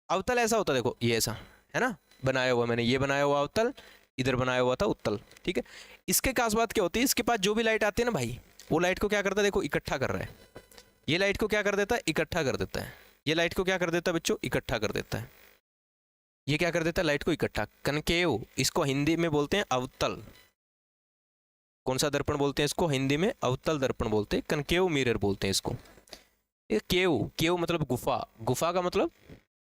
अवतल ऐसा होता है, देखो ये ऐसा है ना बनाया हुआ, मैंने ये बनाया हुआ अवतल, इधर बनाया हुआ था उत्तल, ठीक है। इसके खास बात क्या होती है, इसके पास जो भी लाइट आती है ना भाई, वो लाइट को क्या करता है, देखो इकट्ठा कर रहा है। ये लाइट को क्या कर देता है, इकट्ठा कर देता है। ये लाइट को क्या कर देता है बच्चों, इकट्ठा कर देता है। ये क्या कर देता है, लाइट को इकट्ठा, कनकेव, इसको हिंदी में बोलते हैं अवतल। कौन सा दर्पण बोलते हैं इसको, हिंदी में अवतल दर्पण बोलते हैं, कनकेव मिरर बोलते हैं इसको। ये केव, केव मतलब गुफा, गुफा का मतलब,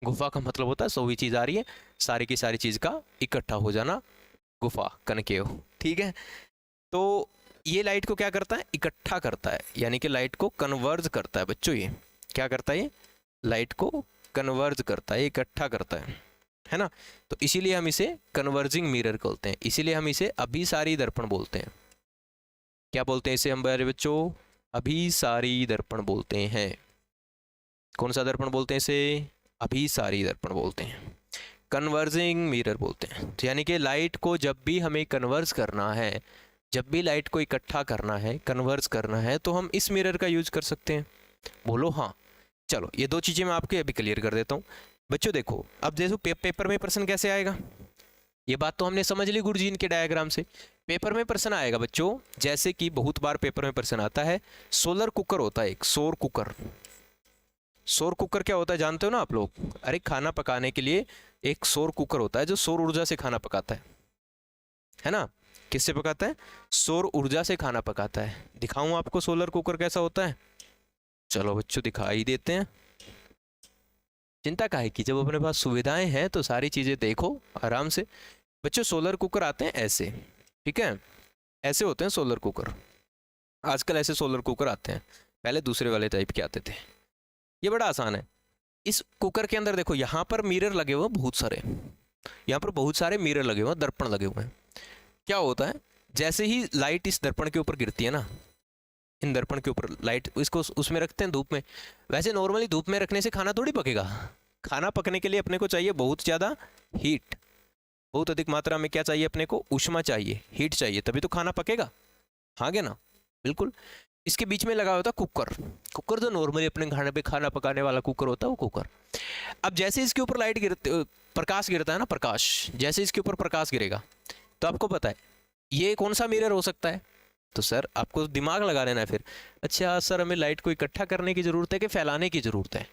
गुफा का मतलब होता है सोई चीज आ रही है, सारी की सारी चीज का इकट्ठा हो जाना, गुफा, कनकेव, ठीक है। तो ये लाइट को क्या करता है, इकट्ठा करता है, यानी कि लाइट को कन्वर्ज करता है बच्चों। ये क्या करता है, ये लाइट को कन्वर्ज करता है, इकट्ठा करता है ना। तो इसीलिए हम इसे कन्वर्जिंग मिरर बोलते हैं, इसीलिए हम इसे अभिसारी दर्पण बोलते हैं। क्या बोलते हैं इसे हम बच्चों, अभिसारी दर्पण बोलते हैं। कौन सा दर्पण बोलते हैं इसे, अभिसारी दर्पण बोलते हैं, कन्वर्जिंग मिरर बोलते हैं। तो यानी कि लाइट को जब भी हमें कन्वर्ज करना है, जब भी लाइट को इकट्ठा करना है, कन्वर्ज करना है, तो हम इस मिरर का यूज कर सकते हैं। बोलो हाँ। चलो ये दो चीजें मैं आपके अभी क्लियर कर देता हूँ बच्चों। देखो अब देखो पेपर में प्रश्न कैसे आएगा, ये बात तो हमने समझ ली गुरुजी इनके डायग्राम से। पेपर में प्रश्न आएगा बच्चों, जैसे कि बहुत बार पेपर में प्रश्न आता है, सोलर कुकर होता है एक, सौर कुकर। सौर कुकर क्या होता है जानते हो ना आप लोग, अरे खाना पकाने के लिए एक सौर कुकर होता है जो सौर ऊर्जा से खाना पकाता है ना। किससे पकाता है, सौर ऊर्जा से खाना पकाता है। दिखाऊं आपको सोलर कुकर कैसा होता है, चलो बच्चों दिखाई देते हैं। चिंता काहे की, जब अपने पास सुविधाएं हैं तो सारी चीजें देखो आराम से। बच्चों सोलर कुकर आते हैं ऐसे, ठीक है, ऐसे होते हैं सोलर कुकर। आजकल ऐसे सोलर कुकर आते हैं, पहले दूसरे वाले टाइप के आते थे। ये बड़ा आसान है। इस कुकर के अंदर देखो यहाँ पर मिरर लगे हुए बहुत सारे, यहाँ पर बहुत सारे मिरर लगे हुए हैं, दर्पण लगे हुए हैं। क्या होता है, जैसे ही लाइट इस दर्पण के ऊपर गिरती है ना, इन दर्पण के ऊपर लाइट, इसको उसमें रखते हैं धूप में। वैसे नॉर्मली धूप में रखने से खाना थोड़ी पकेगा, खाना पकने के लिए अपने को चाहिए बहुत ज़्यादा हीट, बहुत अधिक मात्रा में क्या चाहिए अपने को, ऊष्मा चाहिए, हीट चाहिए, तभी तो खाना पकेगा। हाँ क्या ना, बिल्कुल। इसके बीच में लगा होता है कुकर, कुकर जो नॉर्मली अपने खाने पे खाना पकाने वाला कुकर होता है वो कुकर। अब जैसे इसके ऊपर लाइट गिरते, प्रकाश गिरता है ना, प्रकाश, जैसे इसके ऊपर प्रकाश गिरेगा तो आपको पता है ये कौन सा मिरर हो सकता है। तो सर आपको दिमाग लगा लेना है फिर, अच्छा सर हमें लाइट को इकट्ठा करने की ज़रूरत है कि फैलाने की ज़रूरत है।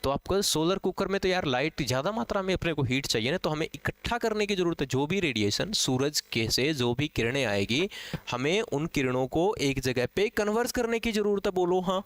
तो आपको सोलर कुकर में तो यार लाइट ज़्यादा मात्रा में अपने को हीट चाहिए ना, तो हमें इकट्ठा करने की ज़रूरत है। जो भी रेडिएशन सूरज के से जो भी किरणें आएगी, हमें उन किरणों को एक जगह पे कन्वर्ज करने की ज़रूरत है। बोलो हाँ,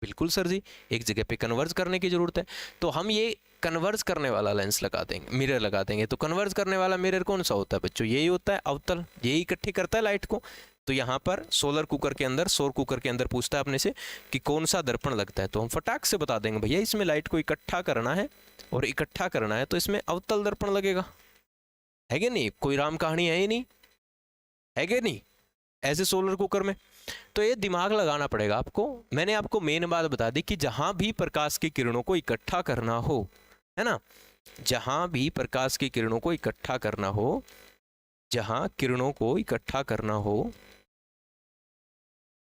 बिल्कुल सर जी, एक जगह पे कन्वर्ज करने की ज़रूरत है। तो हम ये कन्वर्ज करने वाला लेंस लगा देंगे, मिरर लगा देंगे। तो कन्वर्ज करने वाला मिरर कौन सा होता है बच्चों, यही होता है अवतल, यही इकट्ठी करता है लाइट को। तो यहाँ पर सोलर कुकर के अंदर, सौर कुकर के अंदर पूछता है अपने से कि कौन सा दर्पण लगता है, तो हम फटाक से बता देंगे भैया इसमें लाइट को इकट्ठा करना है, और इकट्ठा करना है तो इसमें अवतल दर्पण लगेगा। है कि नहीं, कोई राम कहानी है ही नहीं, है कि नहीं, ऐसे सोलर कुकर में। तो ये दिमाग लगाना पड़ेगा आपको। मैंने आपको मेन बात बता दी कि जहां भी प्रकाश की किरणों को इकट्ठा करना हो, है ना, जहां भी प्रकाश की किरणों को इकट्ठा करना हो, जहां किरणों को इकट्ठा करना हो,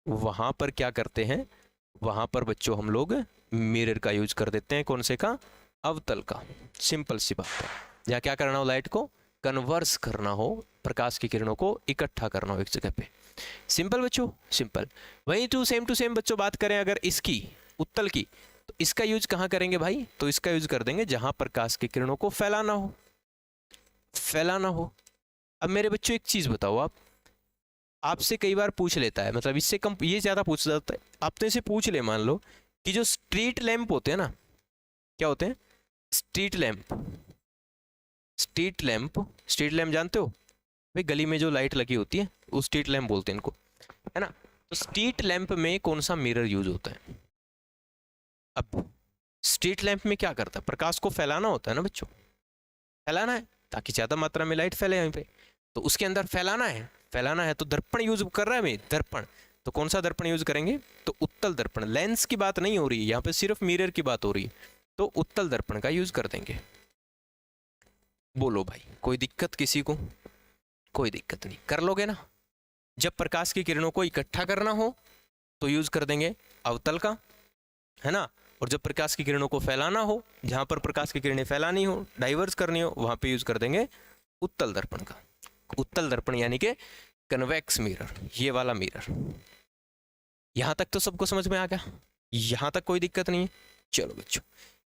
वहां पर क्या करते हैं, वहां पर बच्चों हम लोग मिरर का यूज कर देते हैं। कौन से का, अवतल का। सिंपल सी बात है, या क्या करना हो, लाइट को कन्वर्स करना हो, प्रकाश की किरणों को इकट्ठा करना हो एक जगह पे। सिंपल बच्चों, सिंपल। वहीं टू सेम बच्चों बात करें अगर इसकी उत्तल की, तो इसका यूज कहाँ करेंगे भाई? तो इसका यूज कर देंगे जहां प्रकाश की किरणों को फैलाना हो, फैलाना हो। अब मेरे बच्चों एक चीज बताओ, आप आपसे कई बार पूछ लेता है, मतलब इससे कम ये ज्यादा पूछ जाता है, आपने से पूछ ले मान लो कि जो स्ट्रीट लैंप होते हैं ना, क्या होते हैं? Street lamp. Street lamp, street lamp जानते हो भाई? गली में जो लाइट लगी होती है वो स्ट्रीट लैंप बोलते हैं इनको, है ना? तो स्ट्रीट लैंप में कौन सा मिरर यूज होता है? अब स्ट्रीट लैंप में क्या करता है? प्रकाश को फैलाना होता है ना बच्चों, फैलाना है ताकि ज्यादा मात्रा में लाइट फैले यहाँ पे। तो उसके अंदर फैलाना है, फैलाना है तो दर्पण यूज कर रहा है भाई, दर्पण। तो कौन सा दर्पण यूज करेंगे? तो उत्तल दर्पण। लेंस की बात नहीं हो रही है यहाँ पे, सिर्फ मिरर की बात हो रही है, तो उत्तल दर्पण का यूज कर देंगे। बोलो भाई, कोई दिक्कत किसी को? कोई दिक्कत नहीं, कर लोगे ना? जब प्रकाश की किरणों को इकट्ठा करना हो तो यूज कर देंगे अवतल का, है ना? और जब प्रकाश की किरणों को फैलाना हो, जहां पर प्रकाश की किरणें फैलानी हो, डाइवर्स करनी हो, वहां पे यूज कर देंगे उत्तल दर्पण का। उत्तल दर्पण यानी कि कन्वेक्स मिरर, ये वाला मिरर। यहां तक तो सबको समझ में आ गया? यहां तक कोई दिक्कत नहीं है? चलो बच्चों,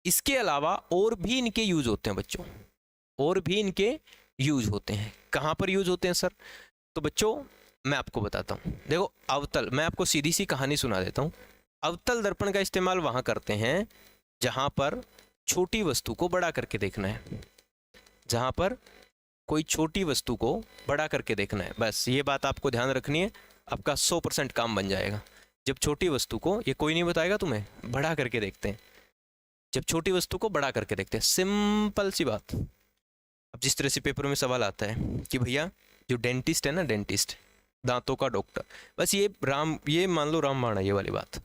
इसके अलावा और भी इनके यूज होते हैं बच्चों, और भी इनके यूज होते हैं। कहां पर यूज होते हैं सर? तो बच्चों मैं आपको बताता हूं, देखो अवतल, मैं आपको सीधी सी कहानी सुना देता हूं। अवतल दर्पण का इस्तेमाल वहां करते हैं जहां पर छोटी वस्तु को बड़ा करके देखना है, जहां पर कोई छोटी वस्तु को बड़ा करके देखना है। बस ये बात आपको ध्यान रखनी है, आपका 100% काम बन जाएगा। जब छोटी वस्तु को, ये कोई नहीं बताएगा तुम्हें, बड़ा करके देखते हैं, जब छोटी वस्तु को बड़ा करके देखते हैं, सिंपल सी बात। अब जिस तरह से पेपर में सवाल आता है कि भैया जो डेंटिस्ट है ना, डेंटिस्ट, दांतों का डॉक्टर, बस ये मान लो रामबाण है, ये वाली बात।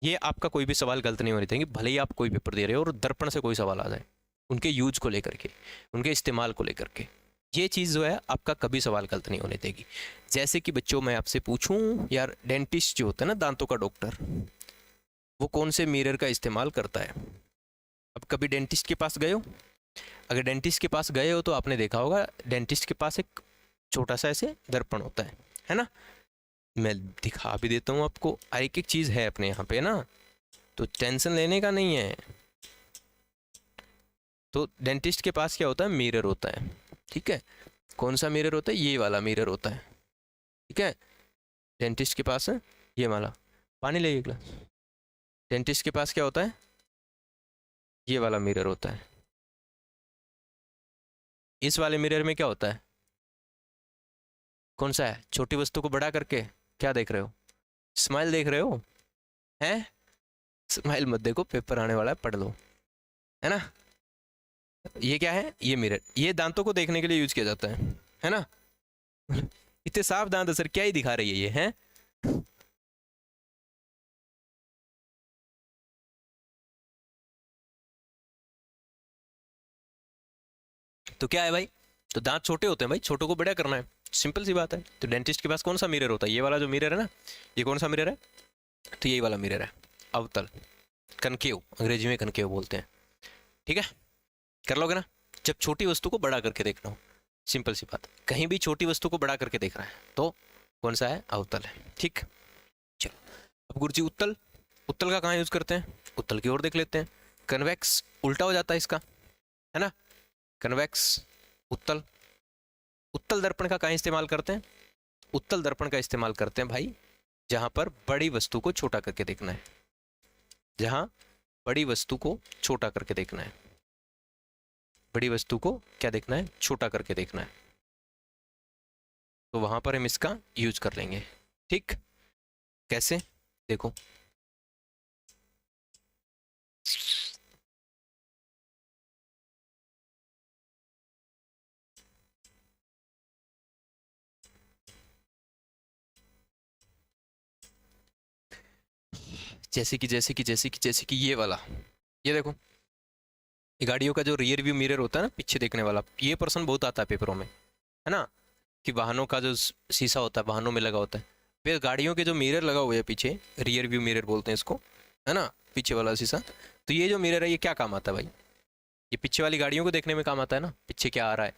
ये आपका कोई भी सवाल गलत नहीं होने देंगे, भले ही आप कोई पेपर दे रहे हो और दर्पण से कोई सवाल आ जाए, उनके यूज को लेकर के, उनके इस्तेमाल को लेकर के, ये चीज़ जो है आपका कभी सवाल गलत नहीं होने देगी। जैसे कि बच्चों मैं आपसे पूछूं यार, डेंटिस्ट जो होता है ना, दांतों का डॉक्टर, वो कौन से मिरर का इस्तेमाल करता है? अब कभी डेंटिस्ट के पास गए हो? अगर डेंटिस्ट के पास गए हो तो आपने देखा होगा डेंटिस्ट के पास एक छोटा सा ऐसे दर्पण होता है ना? मैं दिखा भी देता हूँ आपको, एक एक चीज़ है अपने यहाँ पे ना, तो टेंशन लेने का नहीं है। तो डेंटिस्ट के पास क्या होता है? मिरर होता है, ठीक है? कौन सा मिरर होता है? ये वाला मिरर होता है, ठीक है? डेंटिस्ट के पास है ये वाला, पानी ले एक गिलास। डेंटिस्ट के पास क्या होता है? ये वाला मिरर होता है। इस वाले मिरर में क्या होता है? कौन सा है? छोटी वस्तु को बड़ा करके क्या देख रहे हो? स्माइल देख रहे हो? हैं? स्माइल मत देखो, पेपर आने वाला है, पढ़ लो, है ना? ये क्या है? ये मिरर, ये दांतों को देखने के लिए यूज किया जाता है ना? इतने साफ दांत सर, क्या ही दिखा रही है ये, हैं? तो क्या है भाई? तो दांत छोटे होते हैं भाई, छोटों को बड़ा करना है, सिंपल सी बात है। तो डेंटिस्ट के पास कौन सा मिरर होता है? ये वाला जो मिरर है ना, ये कौन सा मिरर है? तो यही वाला मिरर है, अवतल, कनकेव, अंग्रेजी में कनकेव बोलते हैं, ठीक है? कर लोगे ना? जब छोटी वस्तु को बड़ा करके देखना हो, सिंपल सी बात, कहीं भी छोटी वस्तु को बड़ा करके देखना है तो कौन सा है? अवतल है, ठीक? चलो अब गुरुजी उत्तल, उत्तल का कहाँ यूज करते हैं? उत्तल की ओर देख लेते हैं। कन्वेक्स उल्टा हो जाता है इसका, है ना? कन्वेक्स, उत्तल। उत्तल दर्पण का कहाँ इस्तेमाल करते हैं? उत्तल दर्पण का इस्तेमाल करते हैं भाई जहां पर बड़ी वस्तु को छोटा करके देखना है, जहां बड़ी वस्तु को छोटा करके देखना है, बड़ी वस्तु को क्या देखना है? छोटा करके देखना है, तो वहां पर हम इसका यूज कर लेंगे, ठीक? कैसे? देखो, जैसे कि ये वाला, ये देखो, ये गाड़ियों का जो रियर व्यू मिरर होता है ना, पीछे देखने वाला, ये पर्सन बहुत आता है पेपरों में, है ना? कि वाहनों का जो शीशा होता है, वाहनों में लगा होता है, फिर गाड़ियों के जो मिरर लगा हुआ है पीछे, रियर व्यू मिरर बोलते हैं इसको, है ना? पीछे वाला शीशा। तो ये जो मिरर है ये क्या काम आता है भाई? ये पीछे वाली गाड़ियों को देखने में काम आता है ना, पीछे क्या आ रहा है।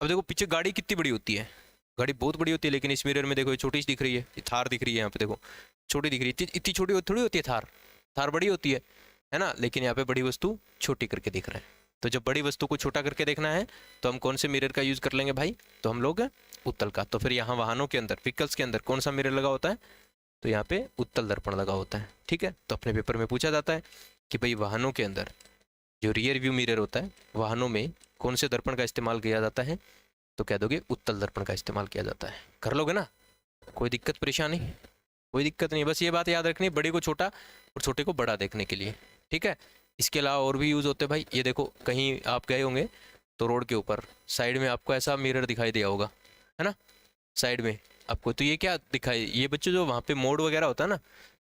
अब देखो पीछे गाड़ी कितनी बड़ी होती है, गाड़ी बहुत बड़ी होती है, लेकिन इस मिरर में देखो ये छोटी सी दिख रही है, ये थार दिख रही है यहाँ पे, देखो छोटी दिख रही है, इतनी छोटी थोड़ी होती है थार, थार बड़ी होती है। है ना, लेकिन यहाँ पे बड़ी वस्तु छोटी करके दिख रहा है। तो जब बड़ी वस्तु को छोटा करके देखना है तो हम कौन से मिरर का यूज कर लेंगे भाई, तो हम लोग उत्तल का। तो फिर यहाँ वाहनों के अंदर, व्हीकल्स के अंदर कौन सा मिरर लगा होता है, तो यहाँ पे उत्तल दर्पण लगा होता है। ठीक है, तो अपने पेपर में पूछा जाता है कि भाई वाहनों के अंदर जो रियर व्यू मिरर होता है, वाहनों में कौन से दर्पण का इस्तेमाल किया जाता है, तो कह दोगे उत्तल दर्पण का इस्तेमाल किया जाता है। कर लोगे ना, कोई दिक्कत परेशानी, कोई दिक्कत नहीं। बस ये बात याद रखनी, बड़े को छोटा और छोटे को बड़ा देखने के लिए। ठीक है, इसके अलावा और भी यूज़ होते हैं भाई। ये देखो, कहीं आप गए होंगे तो रोड के ऊपर साइड में आपको ऐसा मिरर दिखाई दिया होगा, है ना, साइड में आपको। तो ये क्या दिखाई, ये बच्चों जो वहाँ पे मोड़ वगैरह होता है ना,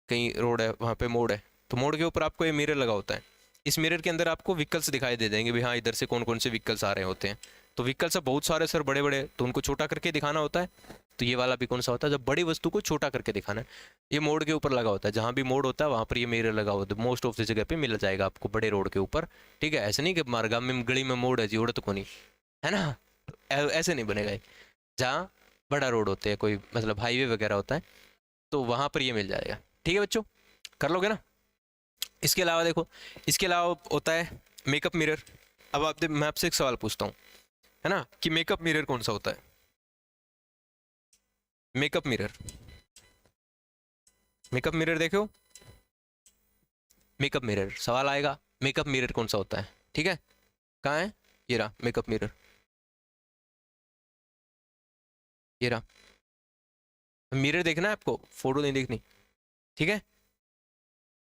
कहीं रोड है वहाँ पे मोड़ है, तो मोड़ के ऊपर आपको ये मिरर लगा होता है। इस मिरर के अंदर आपको व्हीकल्स दिखाई दे देंगे भी, हाँ इधर से कौन कौन से व्हीकल्स आ रहे होते हैं। तो व्हीकल्स बहुत सारे सर, बड़े बड़े, तो उनको छोटा करके दिखाना होता है। तो ये वाला भी कौन सा होता है, जब बड़ी वस्तु को छोटा करके दिखाना है। ये मोड़ के ऊपर लगा होता है, जहाँ भी मोड़ होता है वहाँ पर ये मिरर लगा होता है। मोस्ट ऑफ द जगह पे मिल जाएगा आपको बड़े रोड के ऊपर। ठीक है, ऐसे नहीं कि मारगा में गली में मोड़ है जी, उड़त को नहीं, है ना, ऐसे नहीं बनेगा। जहाँ बड़ा रोड होते हैं, कोई मतलब हाईवे वगैरह होता है, तो वहाँ पर ये मिल जाएगा। ठीक है बच्चों, कर लोगे ना। इसके अलावा देखो, इसके अलावा होता है मेकअप मिरर। अब मैं आपसे एक सवाल पूछता हूँ, है ना, कि मेकअप मिरर कौन सा होता है। मेकअप मिरर, मेकअप मिरर देखो, मेकअप मिरर सवाल आएगा, मेकअप मिरर कौन सा होता है। ठीक है, कहाँ है, ये रहा मेकअप मिरर, ये रहा। मिरर देखना है आपको, फोटो नहीं देखनी। ठीक है,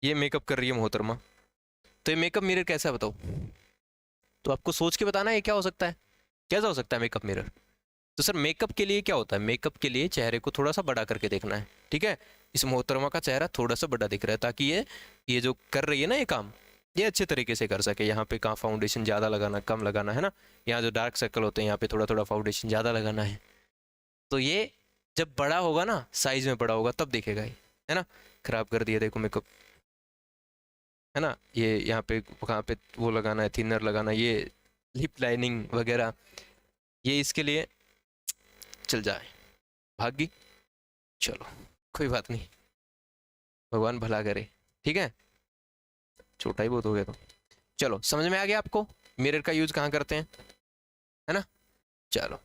ये मेकअप कर रही है मोहतरमा, तो ये मेकअप मिरर कैसा है बताओ। तो आपको सोच के बताना है ये क्या हो सकता है, कैसा हो सकता है मेकअप मिरर। तो सर मेकअप के लिए क्या होता है, मेकअप के लिए चेहरे को थोड़ा सा बड़ा करके देखना है। ठीक है, इस मोहतरमा का चेहरा थोड़ा सा बड़ा दिख रहा है, ताकि ये जो कर रही है ना ये काम, ये अच्छे तरीके से कर सके। यहाँ पे कहाँ फाउंडेशन ज़्यादा लगाना, कम लगाना, है ना, यहाँ जो डार्क सर्कल होते हैं यहाँ पे थोड़ा थोड़ा फाउंडेशन ज़्यादा लगाना है। तो ये जब बड़ा होगा ना, साइज में बड़ा होगा, तब दिखेगा ये, है ना। खराब कर दिया देखो मेकअप, है ना, ये यहाँ पे कहाँ पे वो लगाना है, थिनर लगाना, ये लिप लाइनिंग वगैरह, ये इसके लिए चल जाए, भागी, चलो कोई बात नहीं, भगवान भला करे। ठीक है, छोटा ही बहुत हो गया तो। चलो समझ में आ गया आपको मिरर का यूज कहाँ करते हैं, है ना। चलो,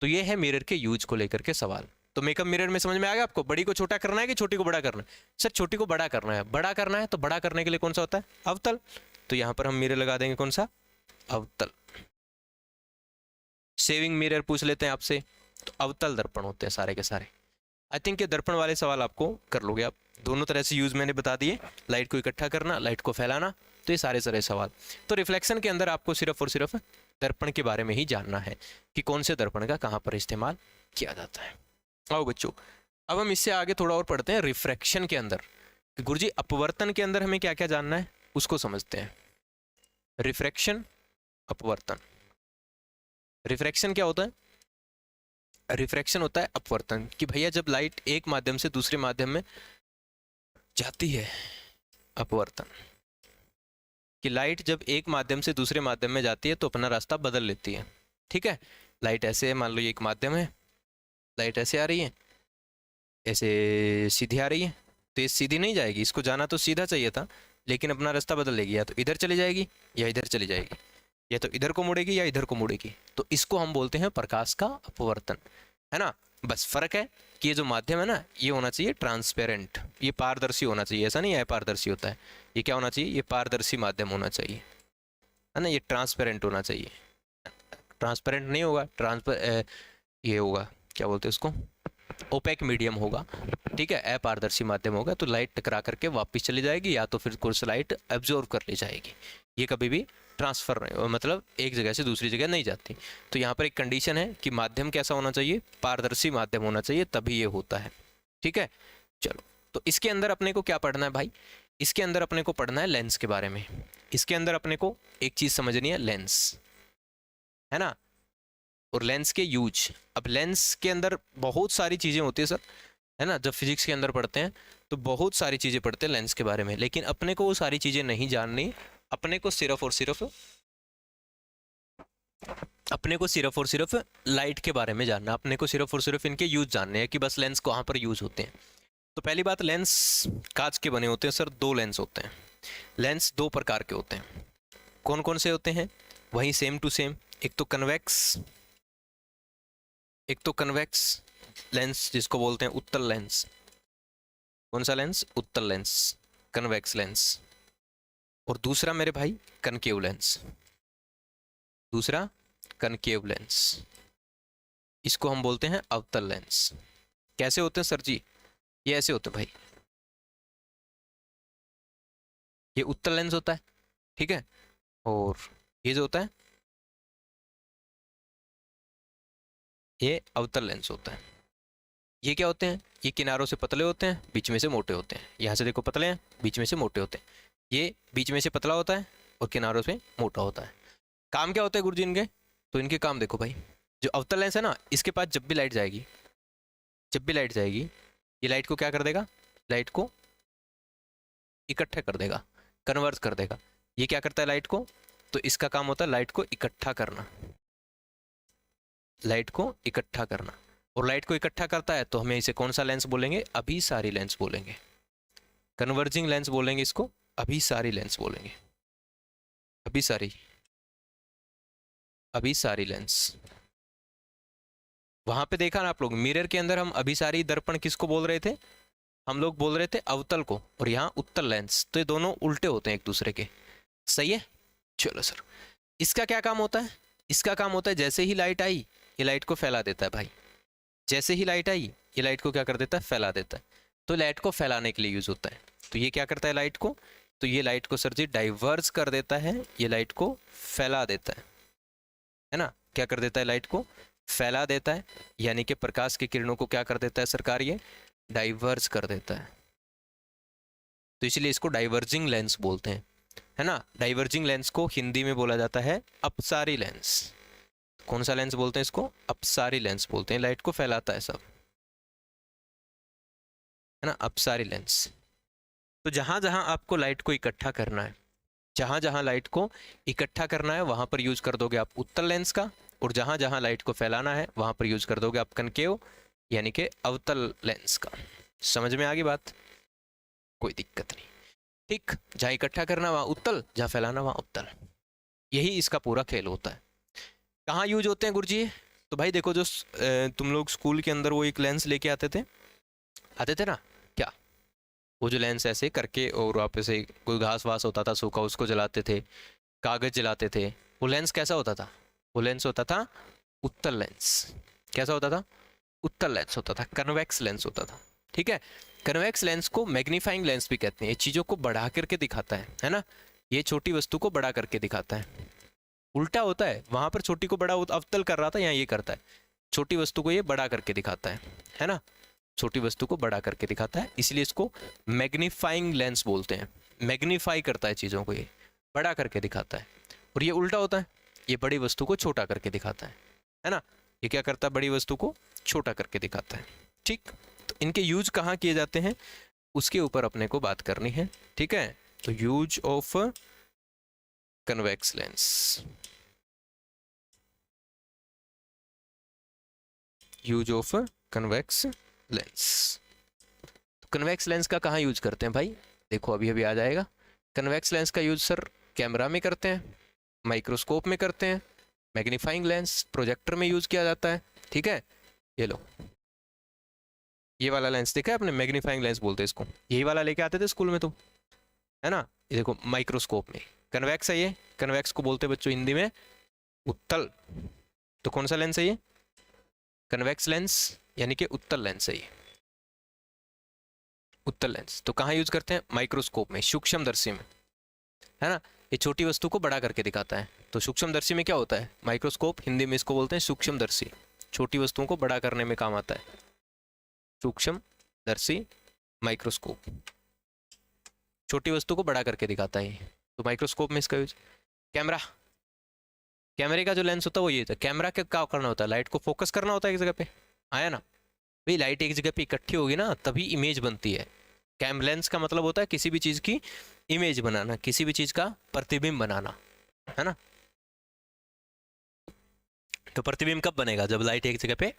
तो ये है मिरर के यूज को लेकर के सवाल। तो मेकअप मिरर में समझ में आ गया आपको, बड़ी को छोटा करना है कि छोटी को बड़ा करना है। सर छोटी को बड़ा करना है, बड़ा करना है तो बड़ा करने के लिए कौन सा होता है, अवतल। तो यहाँ पर हम मिरर लगा देंगे कौन सा, अवतल। सेविंग मिरर पूछ लेते हैं आपसे, तो अवतल दर्पण होते हैं सारे के सारे। आई थिंक ये दर्पण वाले सवाल आपको कर लोगे आप, दोनों तरह से यूज मैंने बता दिए, लाइट को इकट्ठा करना, लाइट को फैलाना, तो ये सारे सारे सवाल। तो रिफ्लेक्शन के अंदर आपको सिर्फ और सिर्फ दर्पण के बारे में ही जानना है कि कौन से दर्पण का कहाँ पर इस्तेमाल किया जाता है। आओ बच्चों, अब हम इससे आगे थोड़ा और पढ़ते हैं रिफ्रैक्शन के अंदर। गुरुजी अपवर्तन के अंदर हमें क्या क्या जानना है उसको समझते हैं। रिफ्रैक्शन, अपवर्तन। रिफ्रैक्शन क्या होता है, रिफ्रैक्शन होता है अपवर्तन, कि भैया जब लाइट एक माध्यम से दूसरे माध्यम में जाती है, अपवर्तन, कि लाइट जब एक माध्यम से दूसरे माध्यम में जाती है तो अपना रास्ता बदल लेती है। ठीक है, लाइट ऐसे है, मान लो ये एक माध्यम है, लाइट ऐसे आ रही है, ऐसे सीधी आ रही है, तो ये सीधी नहीं जाएगी, इसको जाना तो सीधा चाहिए था, लेकिन अपना रास्ता बदल लेगी, या तो इधर चली जाएगी या इधर चली जाएगी, या तो इधर को मुड़ेगी या इधर को मुड़ेगी। तो इसको हम बोलते हैं प्रकाश का अपवर्तन, है ना। बस फर्क है कि ये जो माध्यम है ना, ये होना चाहिए ट्रांसपेरेंट, ये पारदर्शी होना चाहिए, ऐसा नहीं है पारदर्शी होता है, ये क्या होना चाहिए, ये पारदर्शी माध्यम होना चाहिए, है ना, ये ट्रांसपेरेंट होना चाहिए। ट्रांसपेरेंट नहीं होगा, ये होगा, क्या बोलते हैं उसको, ओपेक मीडियम होगा। ठीक है, अपारदर्शी माध्यम होगा, तो लाइट टकरा करके वापस चली जाएगी, या तो फिर कुछ लाइट एब्जॉर्व कर ली जाएगी, ये कभी भी ट्रांसफर नहीं, मतलब एक जगह से दूसरी जगह नहीं जाती। तो यहाँ पर एक कंडीशन है कि माध्यम कैसा होना चाहिए, पारदर्शी माध्यम होना चाहिए, तभी ये होता है। ठीक है, चलो, तो इसके अंदर अपने को क्या पढ़ना है भाई, इसके अंदर अपने को पढ़ना है लेंस के बारे में। इसके अंदर अपने को एक चीज समझनी है, लेंस, है ना, और लेंस के यूज। अब लेंस के अंदर बहुत सारी चीजें होती है सर, है ना, जब फिजिक्स के अंदर पढ़ते हैं तो बहुत सारी चीजें पढ़ते हैं लेंस के बारे में, लेकिन अपने को वो सारी चीजें नहीं जाननी, अपने को सिर्फ और सिर्फ लाइट के बारे में जानना, अपने को सिर्फ और सिर्फ इनके यूज जानने हैं कि बस लेंस कहाँ पर यूज होते हैं। तो पहली बात, लेंस कांच के बने होते हैं सर, दो लेंस होते हैं, लेंस दो प्रकार के होते हैं। कौन कौन से होते हैं? वही सेम टू सेम। एक तो कन्वेक्स लेंस जिसको बोलते हैं उत्तल लेंस। कौन सा लेंस? उत्तल लेंस, कन्वेक्स लेंस। और दूसरा मेरे भाई कनकेव लेंस। दूसरा कनकेव लेंस, इसको हम बोलते हैं अवतल लेंस। कैसे होते हैं सर जी? ये ऐसे होते हैं भाई। ये उत्तल लेंस होता है, ठीक है, और ये जो होता है ये अवतल लेंस होता है। ये क्या होते हैं? ये किनारों से पतले होते हैं, बीच में से मोटे होते हैं। यहाँ से देखो पतले हैं, बीच में से मोटे होते हैं। ये बीच में से पतला होता है और किनारों से मोटा होता है। काम क्या होता है गुरुजी इनके? तो इनके काम देखो भाई, जो अवतल लेंस है ना, इसके पास जब भी लाइट जाएगी, ये लाइट को क्या कर देगा? लाइट को इकट्ठा कर देगा, कन्वर्ट कर देगा। ये क्या करता है लाइट को? तो इसका काम होता है लाइट को इकट्ठा करना, लाइट को इकट्ठा करना। और लाइट को इकट्ठा करता है तो हमें इसे कौन सा लेंस बोलेंगे? अभिसारी लेंस बोलेंगे, कन्वर्जिंग लेंस बोलेंगे इसको, अभिसारी लेंस बोलेंगे। अभिसारी लेंस। वहां पे देखा ना आप लोग, मिरर के अंदर हम अभिसारी दर्पण किसको बोल रहे थे? हम लोग बोल रहे थे अवतल को, और यहाँ उत्तल लेंस। तो ये दोनों उल्टे होते हैं एक दूसरे के, सही है? चलो सर, इसका क्या काम होता है? इसका काम होता है जैसे ही लाइट आई ये लाइट को फैला देता है भाई। जैसे ही लाइट आई ये लाइट को क्या कर देता है? फैला देता है। तो लाइट को फैलाने के लिए यूज होता है। तो ये क्या करता है लाइट को? तो ये लाइट को सर जी डाइवर्स कर देता है, ये लाइट को फैला देता है ना? क्या कर देता है? लाइट को फैला देता है, यानी कि प्रकाश की किरणों को क्या कर देता है सरकार? ये डाइवर्स कर देता है। तो इसलिए इसको डाइवर्जिंग लेंस बोलते हैं, है ना? डाइवर्जिंग लेंस को हिंदी में बोला जाता है अपसारी लेंस। कौन सा लेंस बोलते हैं इसको? अपसारी लेंस बोलते हैं। लाइट को फैलाता है सब, है ना? अपसारी लेंस। तो जहां जहां आपको लाइट को इकट्ठा करना है, जहां जहां लाइट को इकट्ठा करना है वहां पर यूज कर दोगे आप उत्तल लेंस का, और जहां जहां लाइट को फैलाना है वहां पर यूज कर दोगे आप कनकेव यानी कि अवतल लेंस का। समझ में आ गई बात? कोई दिक्कत नहीं, ठीक। जहां इकट्ठा करना वहां उत्तल, जहां फैलाना वहां अवतल। यही इसका पूरा खेल होता है। कहाँ यूज होते हैं गुरुजी? तो भाई देखो, जो तुम लोग स्कूल के अंदर वो एक लेंस लेके आते थे ना, क्या वो जो लेंस ऐसे करके और वापस से कोई घास वास होता था सूखा, उसको जलाते थे, कागज जलाते थे। वो लेंस कैसा होता था? वो लेंस होता था उत्तल लेंस। कैसा होता था? उत्तल लेंस होता था, कन्वेक्स लेंस होता था, ठीक है। कन्वेक्स लेंस को मैग्नीफाइंग लेंस भी कहते हैं। ये चीज़ों को बढ़ा करके दिखाता है ना? ये छोटी वस्तु को बड़ा करके दिखाता है। उल्टा होता है, वहां पर छोटी को बड़ा अवतल कर रहा था, यहाँ ये करता है छोटी वस्तु को ये बड़ा करके दिखाता है ना? छोटी वस्तु को बड़ा करके दिखाता है, इसलिए इसको मैग्नीफाइंग लेंस बोलते हैं। मैग्नीफाई करता है चीज़ों को, ये बड़ा करके दिखाता है। और ये उल्टा होता है, ये बड़ी वस्तु को छोटा करके दिखाता है ना? ये क्या करता है? बड़ी वस्तु को छोटा करके दिखाता है, ठीक। तो इनके यूज कहाँ किए जाते हैं उसके ऊपर अपने को बात करनी है, ठीक है। तो use of convex lens, use of convex lens. Convex lens का कहाँ यूज करते हैं भाई? देखो अभी अभी आ जाएगा। कन्वेक्स लेंस का यूज सर कैमरा में करते हैं, माइक्रोस्कोप में करते हैं, मैग्नीफाइंग लेंस प्रोजेक्टर में यूज किया जाता है, ठीक है। ये लो, ये वाला लेंस देखा है आपने? मैग्नीफाइंग लेंस बोलते हैं इसको। यही वाला लेके आते थे स्कूल में तो, है ना? ये देखो माइक्रोस्कोप में कन्वेक्स है, ये कन्वेक्स को बोलते हैं बच्चों हिंदी में उत्तल। तो कौन सा लेंस है ये? कन्वेक्स लेंस यानी कि उत्तल लेंस है ये, उत्तल लेंस। तो कहाँ यूज करते हैं? माइक्रोस्कोप में, सूक्ष्मदर्शी में, है ना? ये छोटी वस्तु को बड़ा करके दिखाता है। तो सूक्ष्मदर्शी में क्या होता है? माइक्रोस्कोप, हिंदी में इसको बोलते हैं सूक्ष्मदर्शी। छोटी वस्तुओं को बड़ा करने में काम आता है सूक्ष्मदर्शी, माइक्रोस्कोप। छोटी वस्तु को बड़ा करके दिखाता है। तो माइक्रोस्कोप में इसका यूज। कैमरा, कैमरे का जो लेंस होता है वो ये होता है। कैमरा का क्या करना होता है? लाइट को फोकस करना होता है एक जगह पे, आया ना भाई? लाइट एक जगह पे इकट्ठी होगी ना तभी इमेज बनती है। कैम लेंस का मतलब होता है किसी भी चीज की इमेज बनाना, किसी भी चीज का प्रतिबिंब बनाना, है ना? तो प्रतिबिंब कब बनेगा? जब लाइट एक जगह पे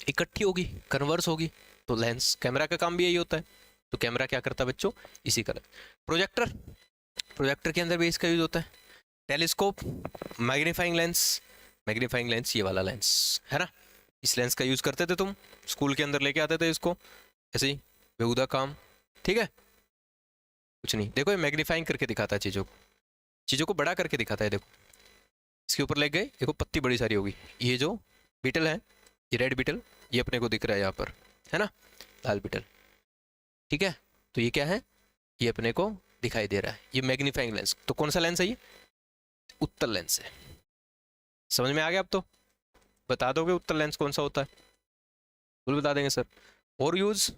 इकट्ठी होगी, कन्वर्स होगी। तो लेंस, कैमरा का काम भी यही होता है। तो कैमरा क्या करता है बच्चों? इसी का। प्रोजेक्टर, प्रोजेक्टर के अंदर भी इसका यूज होता है। टेलीस्कोप, मैग्नीफाइंग लेंस ये वाला लेंस है ना, इस लेंस का यूज करते थे तुम, स्कूल के अंदर लेके आते थे इसको, ऐसे ही बेहुदा काम, ठीक है। कुछ नहीं, देखो ये मैग्नीफाइंग करके दिखाता है चीज़ों को बड़ा करके दिखाता है। देखो इसके ऊपर ले गए, देखो पत्ती बड़ी सारी होगी, ये जो बीटल है, ये रेड बीटल, ये अपने को दिख रहा है यहाँ पर, है ना, लाल बीटल, ठीक है। तो ये क्या है, ये अपने को दिखाई दे रहा है, ये मैग्नीफाइंग लेंस। तो कौन सा लेंस है ये, उत्तल लेंस है। समझ में आ गया? अब तो बता दोगे उत्तल लेंस कौन सा होता है? बिल्कुल बता देंगे सर। और यूज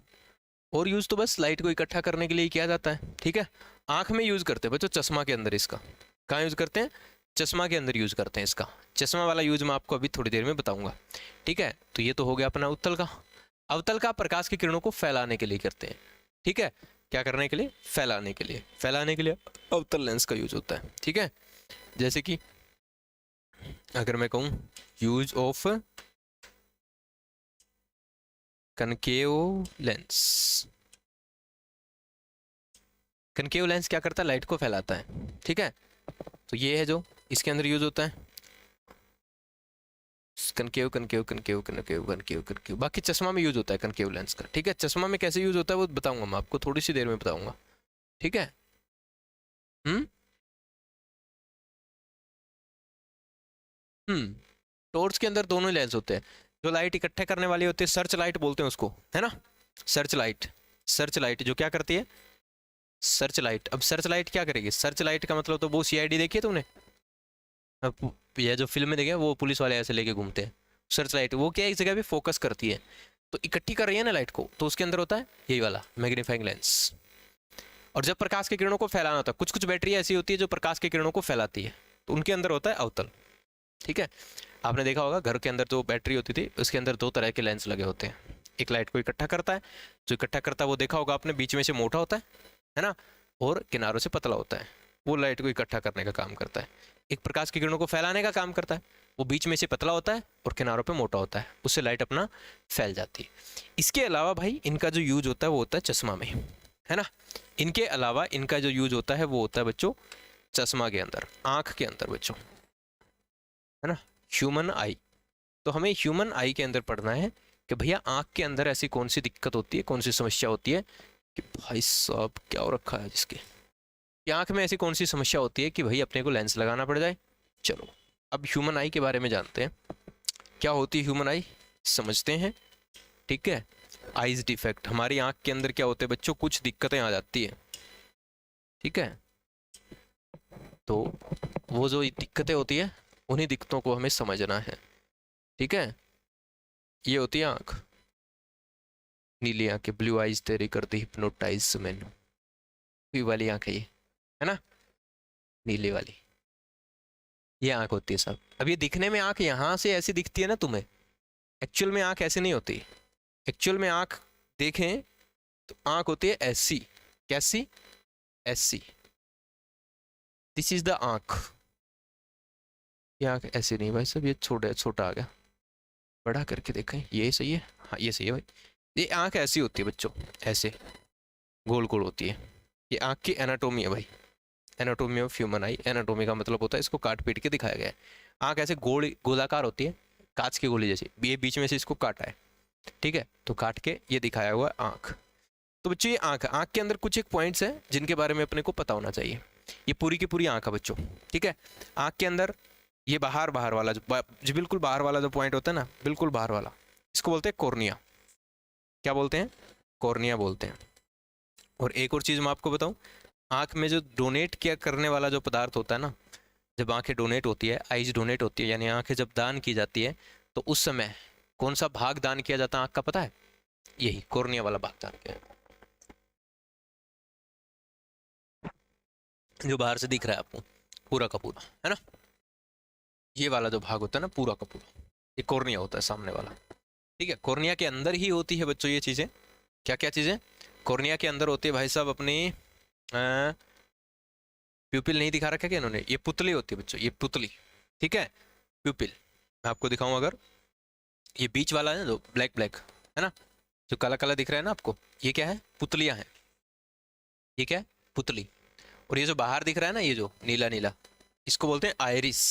तो बस लाइट को इकट्ठा करने के लिए किया जाता है, ठीक है। आंख में यूज करते हैं बच्चों, चश्मा के अंदर इसका। कहाँ यूज करते हैं? चश्मा के अंदर यूज करते हैं इसका। चश्मा वाला यूज मैं आपको अभी थोड़ी देर में बताऊंगा, ठीक है। तो ये तो हो गया अपना उत्तल का। अवतल का प्रकाश की किरणों को फैलाने के लिए करते हैं, ठीक है। क्या करने के लिए? फैलाने के लिए अवतल लेंस का यूज होता है, ठीक है। जैसे कि अगर मैं कहूँ यूज ऑफ कनकेव लेंस क्या करता है? लाइट को फैलाता है, ठीक है। तो ये है जो इसके अंदर यूज होता है, कनकेव। बाकी चश्मा में यूज होता है कनकेव लेंस का, ठीक है। चश्मा में कैसे यूज होता है वो बताऊंगा मैं आपको, थोड़ी सी देर में बताऊंगा, ठीक है। हम्म हम्म टॉर्च के अंदर दोनों लेंस होते हैं। जो लाइट इकट्ठे करने वाली होती है, सर्च लाइट बोलते हैं उसको, है ना। सर्च लाइट जो क्या करती है? Search light. अब सर्च लाइट क्या करेगी? सर्च लाइट का मतलब तो वो सीआईडी देखी है तुमने? अब ये जो फिल्म में देखे वो पुलिस वाले ऐसे लेके घूमते हैं, सर्च लाइट। वो क्या एक जगह पे फोकस करती है, तो इकट्ठी कर रही है ना लाइट को, तो उसके अंदर होता है यही वाला मैग्नीफाइंग लेंस। और जब प्रकाश की किरणों को फैलाना होता है, कुछ कुछ बैटरी ऐसी होती है जो प्रकाश की किरणों को फैलाती है, तो उनके अंदर होता है अवतल, ठीक है। आपने देखा होगा घर के अंदर जो बैटरी होती थी उसके अंदर दो तरह के लेंस लगे होते हैं। एक लाइट को इकट्ठा करता है, जो इकट्ठा करता है वो देखा होगा आपने, बीच में से मोटा होता है ना, और किनारों से पतला होता है, वो लाइट को इकट्ठा करने का काम करता है। एक प्रकाश की किरणों को फैलाने का काम करता है, वो बीच में से पतला होता है और किनारों पे मोटा होता है, उससे लाइट अपना फैल जाती है। इसके अलावा भाई इनका जो यूज होता है वो होता है चश्मा में, है ना। इनके अलावा इनका जो यूज होता है वो होता है बच्चों चश्मा के अंदर, आँख के अंदर बच्चों, है ना, ह्यूमन आई। तो हमें ह्यूमन आई के अंदर पढ़ना है कि भैया आँख के अंदर ऐसी कौन सी दिक्कत होती है, कौन सी समस्या होती है कि भाई साहब क्या हो रखा है जिसके, कि आँख में ऐसी कौन सी समस्या होती है कि भाई अपने को लेंस लगाना पड़ जाए। चलो अब ह्यूमन आई के बारे में जानते हैं, क्या होती है ह्यूमन आई, समझते हैं, ठीक है। आइज डिफेक्ट, हमारी आँख के अंदर क्या होते हैं बच्चों, कुछ दिक्कतें आ जाती है, ठीक है। तो वो जो दिक्कतें होती है उन्हीं दिक्कतों को हमें समझना है, ठीक है। ये होती है आँख, नीली आंखें, ब्लू आइज तेरी करती हिप्नोटाइज मैनू, ये वाली आँख है ये, है ना, नीले वाली ये आँख होती है सब। अब ये दिखने में आँख यहाँ से ऐसी दिखती है ना तुम्हें, एक्चुअल में आँख ऐसी नहीं होती। एक्चुअल में आँख देखें तो आँख होती है ऐसी, कैसी? ऐसी, दिस इज द आँख। ये आँख ऐसी नहीं भाई साहब, ये छोटा आ गया, बड़ा करके देखें, ये सही है, हाँ ये सही है भाई। ये आँख ऐसी होती है बच्चों, ऐसे गोल गोल होती है, ये आँख की एनाटोमी है भाई, anatomy of human I. Anatomy का मतलब होता है इसको काट पीट के दिखाया गया है। आँख ऐसे गोलाकार होती है, कांच की गोली जैसी, ये बीच में से इसको काटा है, ठीक है, तो काट के ये दिखाया हुआ है आँख। तो बच्चों ये आँख के अंदर कुछ एक पॉइंट्स हैं जिनके बारे में अपने को पता होना चाहिए। ये पूरी की पूरी आँख है बच्चों, ठीक है। आँख के अंदर ये बाहर वाला जो बिल्कुल बाहर वाला जो पॉइंट होता है ना, बिल्कुल बाहर वाला, इसको बोलते हैं कॉर्निया। क्या बोलते हैं? कॉर्निया बोलते हैं। और एक और चीज़ मैं आपको बताऊं, आँख में जो डोनेट किया करने वाला जो पदार्थ होता है ना, जब आंखें डोनेट होती है, आइज डोनेट होती है, यानी आंखें जब दान की जाती है, तो उस समय कौन सा भाग दान किया जाता है आँख का, पता है? यही कॉर्निया वाला भाग दान किया, जो बाहर से दिख रहा है आपको पूरा का पूरा, है ना। ये वाला जो भाग होता है ना पूरा का पूरा, ये कॉर्निया होता है सामने वाला, ठीक है। कॉर्निया के अंदर ही होती है बच्चों ये चीज़ें। क्या क्या चीज़ें कॉर्निया के अंदर होती है भाई साहब? अपनी प्यूपिल नहीं दिखा रखा क्या इन्होंने, ये पुतली होती है बच्चों, ये पुतली, ठीक है। प्यूपिल मैं आपको दिखाऊं, अगर ये बीच वाला है जो ब्लैक ब्लैक है ना, जो काला काला दिख रहा है ना आपको, ये क्या है? पुतलियां हैं, ये क्या है? पुतली। और ये जो बाहर दिख रहा है ना, ये जो नीला नीला, इसको बोलते हैं आयरिस।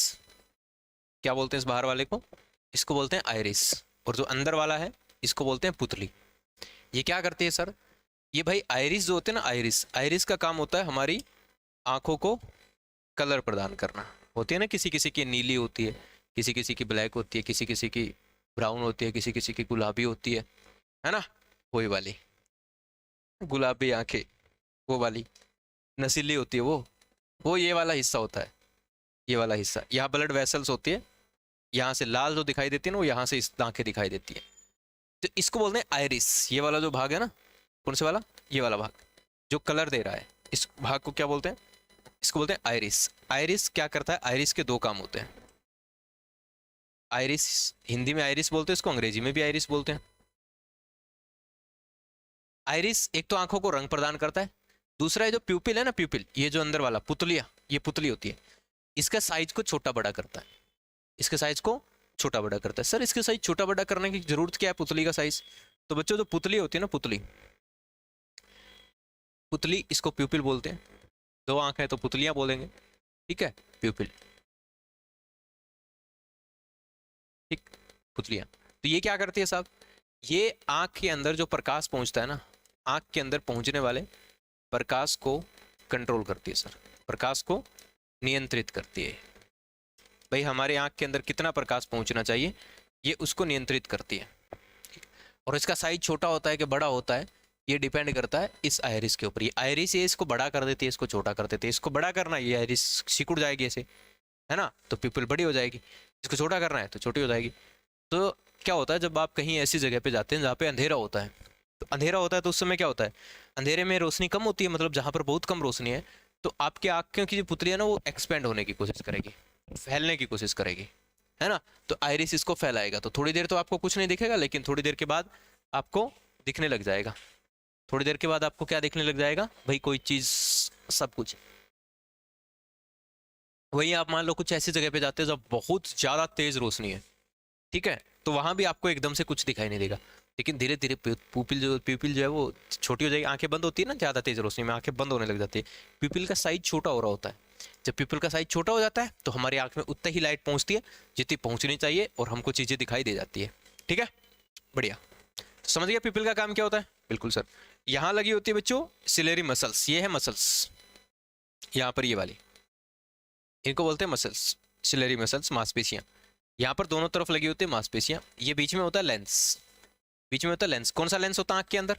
क्या बोलते हैं इस बाहर वाले को? इसको बोलते हैं आयरिस। और जो अंदर वाला है इसको बोलते हैं पुतली। ये क्या करती है सर? ये भाई आयरिस जो होते हैं ना, आयरिस, आयरिस का काम होता है हमारी आंखों को कलर प्रदान करना। होती है ना, किसी किसी की नीली होती है, किसी किसी की ब्लैक होती है, किसी किसी की ब्राउन होती है, किसी किसी की गुलाबी होती है ना? वही वाली गुलाबी आंखें, वो वाली नसीली होती है वो ये वाला हिस्सा होता है, ये वाला हिस्सा। यहाँ ब्लड वेसल्स होती है, यहाँ से लाल जो दिखाई देती है ना, वो यहाँ से इस आंखें दिखाई देती है। तो इसको बोलते हैं आयरिस। ये वाला जो भाग है ना, कौन से वाला? ये वाला भाग जो कलर दे रहा है, इस भाग को क्या बोलते हैं? इसको बोलते हैं आयरिस। आयरिस क्या करता है? आयरिस के दो काम होते हैं। आयरिस, हिंदी में आयरिस बोलते हैं इसको, अंग्रेजी में भी आयरिस बोलते हैं। आयरिस एक तो आंखों को रंग प्रदान करता है, दूसरा है जो प्यूपिल है ना, प्यूपिल, ये जो अंदर वाला पुतलिया, ये पुतली होती है, इसका साइज को छोटा बड़ा करता है। इसके साइज को छोटा बड़ा करता है। सर इसके साइज छोटा बड़ा करने की जरूरत क्या है पुतली का साइज? तो बच्चों जो पुतली होती है ना, पुतली, पुतली इसको प्यूपिल बोलते हैं। दो आंख है तो पुतलियां बोलेंगे, ठीक है, प्यूपिल, ठीक, पुतलियां। तो ये क्या करती है साहब? ये आंख के अंदर जो प्रकाश पहुंचता है ना, आंख के अंदर पहुंचने वाले प्रकाश को कंट्रोल करती है सर, प्रकाश को नियंत्रित करती है। भाई हमारे आंख के अंदर कितना प्रकाश पहुंचना चाहिए, ये उसको नियंत्रित करती है। और इसका साइज छोटा होता है कि बड़ा होता है, ये डिपेंड करता है इस आयरिस के ऊपर। ये आयरिस ये इसको बड़ा कर देती है, इसको छोटा कर देती है। इसको बड़ा करना है, ये आयरिस सिकुड़ जाएगी ऐसे, है ना, तो पिपल बड़ी हो जाएगी। इसको छोटा करना है तो छोटी हो जाएगी। तो क्या होता है, जब आप कहीं ऐसी जगह पे जाते हैं जहाँ पे अंधेरा होता है, तो अंधेरा होता है तो उस समय क्या होता है, अंधेरे में रोशनी कम होती है, मतलब जहाँ पर बहुत कम रोशनी है, तो आपकी आंखों की जो पुतली है ना, वो एक्सपेंड होने की कोशिश करेगी, फैलने की कोशिश करेगी, है ना। तो आयरिस इसको फैलाएगा। तो थोड़ी देर तो आपको कुछ नहीं दिखेगा, लेकिन थोड़ी देर के बाद आपको दिखने लग जाएगा। थोड़ी देर के बाद आपको क्या दिखने लग जाएगा भाई? कोई चीज, सब कुछ। वही आप मान लो कुछ ऐसी जगह पे जाते हैं जब बहुत ज्यादा तेज रोशनी है, ठीक है, तो वहां भी आपको एकदम से कुछ दिखाई नहीं देगा, लेकिन धीरे धीरे प्यूपिल जो है वो छोटी हो जाएगी। आंखें बंद होती है ना ज्यादा तेज रोशनी में, आंखें बंद होने लग जाती है, प्यूपिल का साइज छोटा हो रहा होता है। जब प्यूपिल का साइज छोटा हो जाता है तो हमारी आंख में उतनी ही लाइट पहुंचती है जितनी पहुंचनी चाहिए, और हमको चीजें दिखाई दे जाती है। ठीक है, बढ़िया। तो समझ गया प्यूपिल का काम क्या होता है? बिल्कुल सर। यहाँ लगी होती है बच्चों सिलेरी मसल्स, ये है मसल्स, यहाँ पर ये वाली, इनको बोलते हैं मसल्स, सिलेरी मसल्स, मांसपेशियां। यहाँ पर दोनों तरफ लगी होती है मांसपेशियां। ये बीच में होता है लेंस, बीच में होता है लेंस। कौन सा लेंस होता है आंख के अंदर?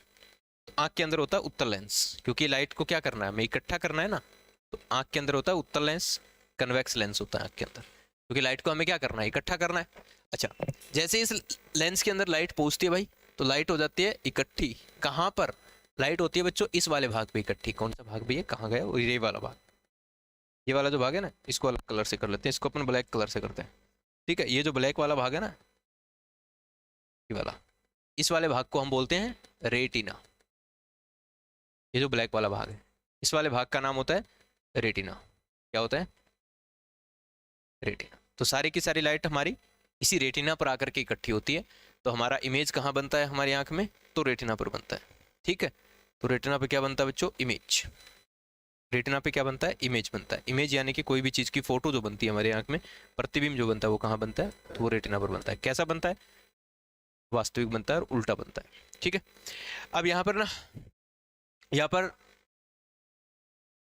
तो आंख के अंदर होता है उत्तल लेंस, क्योंकि लाइट को क्या करना है, हमें इकट्ठा करना है ना। तो आंख के अंदर होता है उत्तल लेंस, कन्वेक्स लेंस होता है आंख के अंदर, क्योंकि लाइट को हमें क्या करना है, इकट्ठा करना है। अच्छा, जैसे इस लेंस के अंदर लाइट पहुंचती है भाई, तो लाइट हो जाती है इकट्ठी। कहाँ पर लाइट होती है बच्चों? इस वाले भाग पे इकट्ठी। कौन सा भाग भैया, कहाँ गया? ये वाला भाग, ये वाला जो भाग है ना, इसको अलग कलर से कर लेते हैं, इसको अपन ब्लैक कलर से करते हैं, ठीक है। ये जो ब्लैक वाला भाग है ना, ये वाला, इस वाले भाग को हम बोलते हैं रेटिना। ये जो ब्लैक वाला भाग है, इस वाले भाग का नाम होता है रेटिना। क्या होता है? रेटिना। तो सारी की सारी लाइट हमारी इसी रेटिना पर आकर के इकट्ठी होती है। तो हमारा इमेज कहाँ बनता है हमारी आंख में? तो रेटिना पर बनता है, ठीक है। तो रेटिना पे क्या बनता है बच्चों? इमेज। रेटिना पे क्या बनता है? इमेज बनता है। इमेज यानी कि कोई भी चीज़ की फोटो जो बनती है हमारी आंख में, प्रतिबिंब जो बनता है वो कहाँ बनता है? तो वो रेटिना पर बनता है। कैसा बनता है? वास्तविक बनता है और उल्टा बनता है, ठीक है। अब यहाँ पर ना, यहाँ पर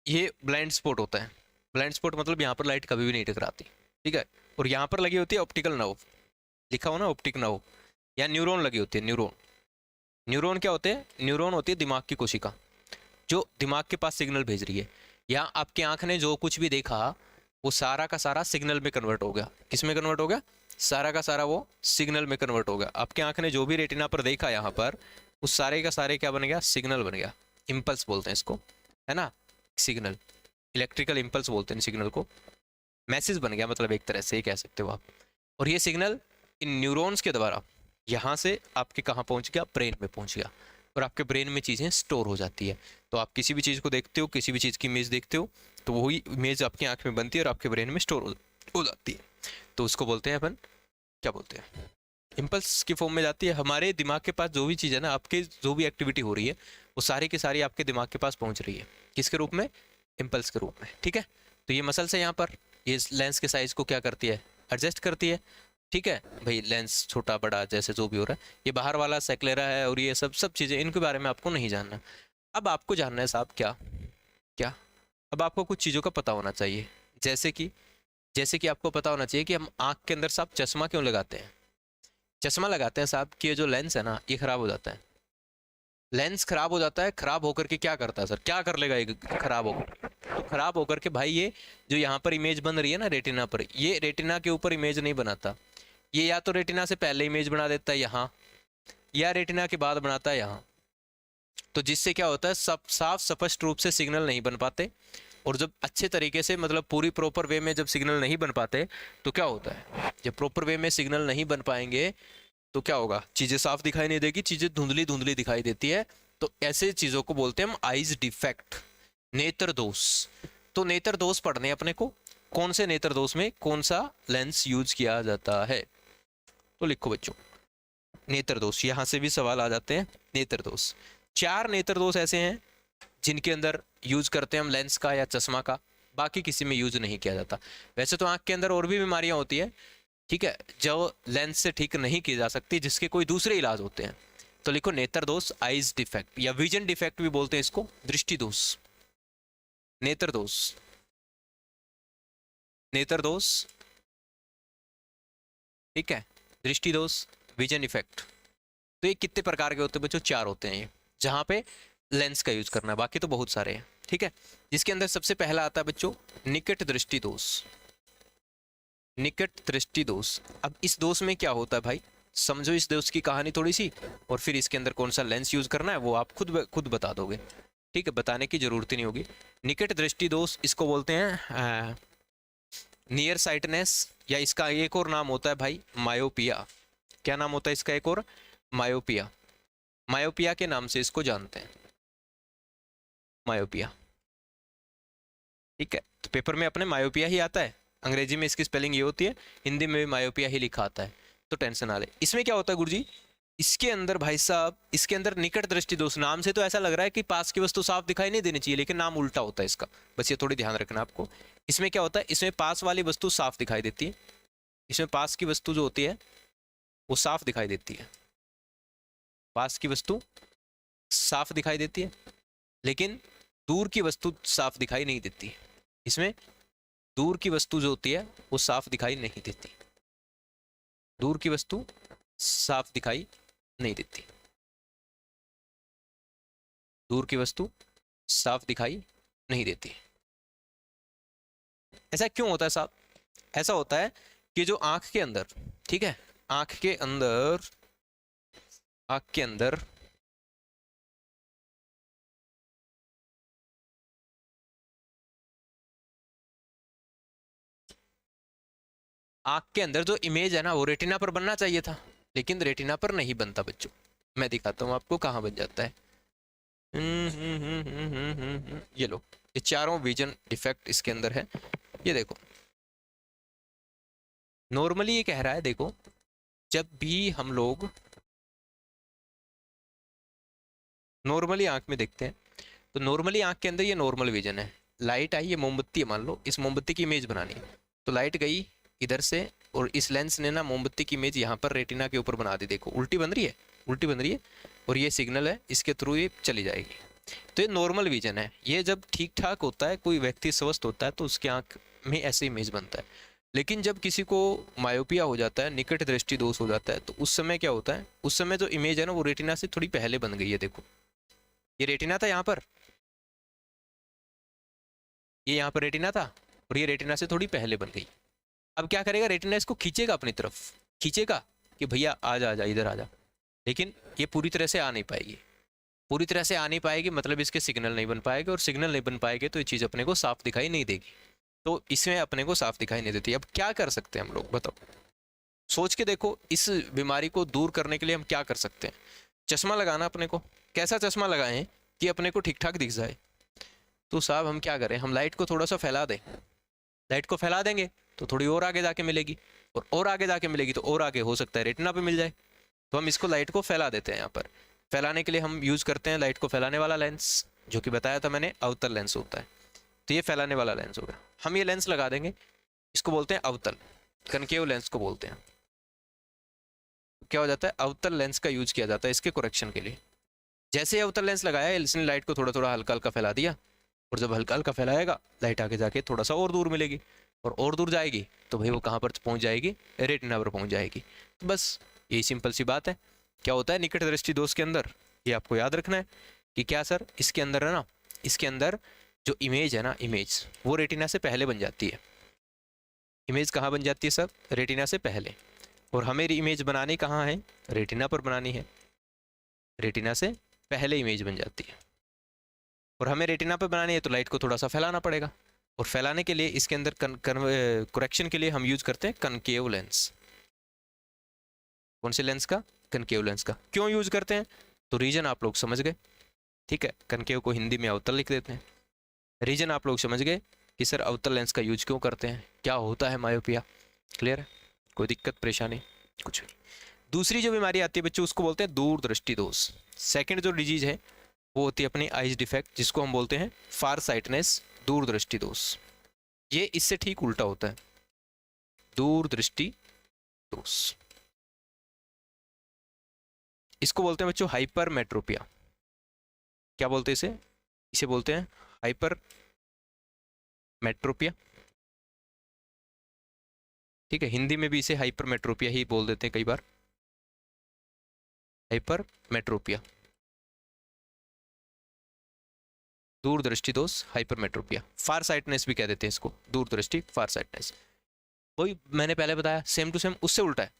ये ब्लाइंड स्पॉट होता है। ब्लाइंड स्पॉट मतलब यहाँ पर लाइट कभी भी नहीं टकराती, ठीक है। और यहाँ पर लगी होती है ऑप्टिकल नर्व, लिखा हो ना ऑप्टिक नर्व, या न्यूरॉन लगी होती है। न्यूरॉन, न्यूरॉन क्या होते हैं? न्यूरॉन होती है दिमाग की कोशिका, जो दिमाग के पास सिग्नल भेज रही है। यहाँ आपकी आंख ने जो कुछ भी देखा वो सारा का सारा सिग्नल में कन्वर्ट हो गया। किस में कन्वर्ट हो गया? सारा का सारा वो सिग्नल में कन्वर्ट हो गया। आपकी आंख ने जो भी रेटिना पर देखा यहाँ पर, उस सारे का सारे क्या बन गया? सिग्नल बन गया। इम्पल्स बोलते हैं इसको, है ना, सिग्नल, इलेक्ट्रिकल इम्पल्स बोलते हैं सिग्नल को। मैसेज बन गया, मतलब एक तरह से ये कह सकते हो आप। और ये सिग्नल इन न्यूरॉन्स के द्वारा यहाँ से आपके कहाँ पहुँच गया? ब्रेन में पहुँच गया, और आपके ब्रेन में चीज़ें स्टोर हो जाती है। तो आप किसी भी चीज़ को देखते हो, किसी भी चीज़ की इमेज देखते हो, तो वही इमेज आपकी आंख में बनती है और आपके ब्रेन में स्टोर हो जाती है। तो उसको बोलते हैं अपन, क्या बोलते हैं? इम्पल्स की फॉर्म में जाती है। हमारे दिमाग के पास जो भी चीज़ है ना, आपके जो भी एक्टिविटी हो रही है, वो सारी की सारी आपके दिमाग के पास पहुंच रही है। किसके रूप में? इम्पल्स के रूप में, ठीक है। तो ये मसल्स है यहाँ पर, ये लेंस के साइज को क्या करती है, एडजस्ट करती है, ठीक है भाई। लेंस छोटा बड़ा जैसे जो भी हो रहा है, ये बाहर वाला सेक्लेरा है और ये सब सब चीज़ें, इनके बारे में आपको नहीं जानना। अब आपको जानना है साहब क्या क्या, अब आपको कुछ चीज़ों का पता होना चाहिए, जैसे कि आपको पता होना चाहिए कि हम आँख के अंदर साहब चश्मा क्यों लगाते हैं। चश्मा लगाते हैं साहब कि ये जो लेंस है ना, ये ख़राब हो जाता है। लेंस खराब हो जाता है, खराब होकर के क्या करता है सर, क्या कर लेगा ये खराब होकर, तो खराब होकर के भाई ये जो यहाँ पर इमेज बन रही है ना रेटिना पर, ये रेटिना के ऊपर इमेज नहीं बनाता, ये या तो रेटिना से पहले इमेज बना देता है यहाँ, या रेटिना के बाद बनाता है यहाँ। तो जिससे क्या होता है, सब साफ स्पष्ट रूप से सिग्नल नहीं बन पाते, और जब अच्छे तरीके से मतलब पूरी प्रॉपर वे में जब सिग्नल नहीं बन पाते तो क्या होता है, जब प्रॉपर वे में सिग्नल नहीं बन पाएंगे तो क्या होगा, चीज़ें साफ दिखाई नहीं देगी, चीज़ें धुंधली धुंधली दिखाई देती है। तो ऐसे चीज़ों को बोलते हैं हम आइज डिफेक्ट, नेत्र दोष। तो नेत्र दोष पढ़ने अपने को, कौन से नेत्र दोष में कौन सा लेंस यूज किया जाता है, तो लिखो बच्चों नेत्र दोष, यहाँ से भी सवाल आ जाते हैं। नेत्र दोष, 4 नेत्र दोष ऐसे हैं जिनके अंदर यूज करते हैं हम लेंस का या चश्मा का, बाकी किसी में यूज नहीं किया जाता। वैसे तो आंख के अंदर और भी बीमारियां होती है, ठीक है, जो लेंस से ठीक नहीं की जा सकती, जिसके कोई दूसरे इलाज होते हैं। तो लिखो नेत्र दोष, आइज डिफेक्ट, या विजन डिफेक्ट भी बोलते हैं इसको, दृष्टि दोष, नेत्र दोष, नेत्र दोष, ठीक है, दृष्टि दोष, विजन इफेक्ट। तो ये कितने प्रकार के होते हैं बच्चों, 4 होते हैं ये, जहाँ पे लेंस का यूज करना है, बाकी तो बहुत सारे हैं, ठीक है। जिसके अंदर सबसे पहला आता है बच्चों निकट दृष्टि दोष, निकट दृष्टि दोष। अब इस दोष में क्या होता है भाई, समझो इस दोष की कहानी थोड़ी सी, और फिर इसके अंदर कौन सा लेंस यूज करना है वो आप खुद बता दोगे, ठीक है, बताने की जरूरत ही नहीं होगी। निकट दृष्टि दोष इसको बोलते हैं नियर साइटनेस, या इसका एक और नाम होता है भाई मायोपिया। क्या नाम होता है इसका एक और, मायोपिया। मायोपिया के नाम से इसको जानते हैं, मायोपिया, ठीक है। तो पेपर में अपने मायोपिया ही आता है, अंग्रेजी में इसकी स्पेलिंग ये होती है, हिंदी में भी मायोपिया ही लिखा आता है, तो टेंशन ना ले। इसमें क्या होता है गुरुजी, इसके अंदर भाई साहब, इसके अंदर निकट दृष्टि दोष, नाम से तो ऐसा लग रहा है कि पास की वस्तु साफ दिखाई नहीं देनी चाहिए, लेकिन नाम उल्टा होता है इसका, बस ये थोड़ी ध्यान रखना आपको। इसमें क्या होता है, इसमें पास वाली वस्तु साफ दिखाई देती है, इसमें पास की वस्तु जो होती है वो साफ दिखाई देती है, पास की वस्तु साफ दिखाई देती है, लेकिन दूर की वस्तु साफ दिखाई नहीं देती। इसमें दूर की वस्तु जो होती है वो साफ दिखाई नहीं देती, दूर की वस्तु साफ दिखाई नहीं देती, दूर की वस्तु साफ दिखाई नहीं देती। ऐसा क्यों होता है साहब, ऐसा होता है कि जो आंख के अंदर, ठीक है, आंख के अंदर, आंख के अंदर आंख के अंदर जो इमेज है ना वो रेटिना पर बनना चाहिए था, लेकिन रेटिना पर नहीं बनता बच्चों। मैं दिखाता हूँ आपको कहाँ बन जाता है। ये लो, ये चारों विजन डिफेक्ट इसके अंदर है, ये देखो। नॉर्मली ये कह रहा है, देखो जब भी हम लोग नॉर्मली आंख में देखते हैं, तो नॉर्मली आंख के अंदर ये नॉर्मल विजन है, लाइट आई, ये मोमबत्ती है मान लो, इस मोमबत्ती की इमेज बनानी है, तो लाइट गई इधर से, और इस लेंस ने ना मोमबत्ती की इमेज यहाँ पर रेटिना के ऊपर बना दी, देखो उल्टी बन रही है, उल्टी बन रही है, और ये सिग्नल है, इसके थ्रू ये चली जाएगी। तो ये नॉर्मल विजन है, ये जब ठीक ठाक होता है, कोई व्यक्ति स्वस्थ होता है तो उसकी आंख में ऐसे इमेज बनता है। लेकिन जब किसी को मायोपिया हो जाता है, निकट दृष्टि दोष हो जाता है, तो उस समय क्या होता है, उस समय जो इमेज है ना वो रेटिना से थोड़ी पहले बन गई है। देखो ये रेटिना था यहाँ पर, ये यहाँ पर रेटिना था, और ये रेटिना से थोड़ी पहले बन गई। अब क्या करेगा, रेटिना इसको खींचेगा अपनी तरफ, खींचेगा कि भैया आ जा, इधर आ जा, लेकिन ये पूरी तरह से आ नहीं पाएगी, पूरी तरह से आ नहीं पाएगी, मतलब इसके सिग्नल नहीं बन पाएगा, और सिग्नल नहीं बन पाएंगे तो ये चीज़ अपने को साफ दिखाई नहीं देगी, तो इसमें अपने को साफ दिखाई नहीं देती। अब क्या कर सकते हैं हम लोग, बताओ, सोच के देखो, इस बीमारी को दूर करने के लिए हम क्या कर सकते हैं। चश्मा लगाना अपने को, कैसा चश्मा लगाएं कि अपने को ठीक ठाक दिख जाए। तो साहब हम क्या करें, हम लाइट को थोड़ा सा फैला दें, लाइट को फैला देंगे तो थोड़ी और आगे जाके मिलेगी, और आगे जाके मिलेगी तो और आगे हो सकता है रेटिना पे मिल जाए। तो हम इसको लाइट को फैला देते हैं। यहाँ पर फैलाने के लिए हम यूज़ करते हैं लाइट को फैलाने वाला लेंस, जो कि बताया था मैंने, अवतल लेंस होता है। तो ये फैलाने वाला लेंस हो गया। हम ये लेंस लगा देंगे, इसको बोलते हैं अवतल, कनकेव लेंस को बोलते हैं। क्या हो जाता है, अवतल लेंस का यूज किया जाता है इसके करेक्शन के लिए। जैसे अवतल लेंस लगाया, इसने लाइट को थोड़ा थोड़ा हल्का हल्का फैला दिया, और जब हल्का हल्का फैलाएगा लाइट आगे जाके थोड़ा सा और दूर मिलेगी, और दूर जाएगी तो भाई वो कहाँ पर पहुंच जाएगी, रेटिना पर पहुंच जाएगी। तो बस यही सिंपल सी बात है। क्या होता है निकट दृष्टि दोष के अंदर, ये आपको याद रखना है कि क्या सर, इसके अंदर है ना, इसके अंदर जो इमेज है ना, इमेज वो रेटिना से पहले बन जाती है। इमेज कहाँ बन जाती है सर, रेटिना से पहले। और हमें इमेज बनानी कहाँ है, रेटिना पर बनानी है। रेटिना से पहले इमेज बन जाती है, और हमें रेटिना पर बनानी है तो लाइट को थोड़ा सा फैलाना पड़ेगा, और फैलाने के लिए इसके अंदर करेक्शन के लिए हम यूज करते हैं कनकेव लेंस। कौन से लेंस का, कनकेव लेंस का। क्यों यूज करते हैं, तो रीजन आप लोग समझ गए, ठीक है। कनकेव को हिंदी में अवतल लिख देते हैं। रीजन आप लोग समझ गए कि सर अवतल लेंस का यूज क्यों करते हैं, क्या होता है मायोपिया। क्लियर है, कोई दिक्कत परेशानी कुछ नहीं। दूसरी जो बीमारी आती है बच्चों, उसको बोलते हैं दूरदृष्टि दोष। सेकंड जो डिजीज है वो होती है अपनी आइज डिफेक्ट, जिसको हम बोलते हैं फार साइटनेस, दूरदृष्टि दोष। ये इससे ठीक उल्टा होता है, दूरदृष्टि दोष। इसको बोलते हैं बच्चों हाइपरमेट्रोपिया। क्या बोलते हैं इसे, इसे बोलते हैं हाइपरमेट्रोपिया, ठीक है। हिंदी में भी इसे हाइपरमेट्रोपिया ही बोल देते हैं कई बार, हाइपरमेट्रोपिया, दूरदृष्टि दोष, हाइपरमेट्रोपिया। फार साइटनेस भी कह देते हैं इसको, दूरदृष्टि फार साइटनेस। वही मैंने पहले बताया, सेम टू सेम, उससे उल्टा है।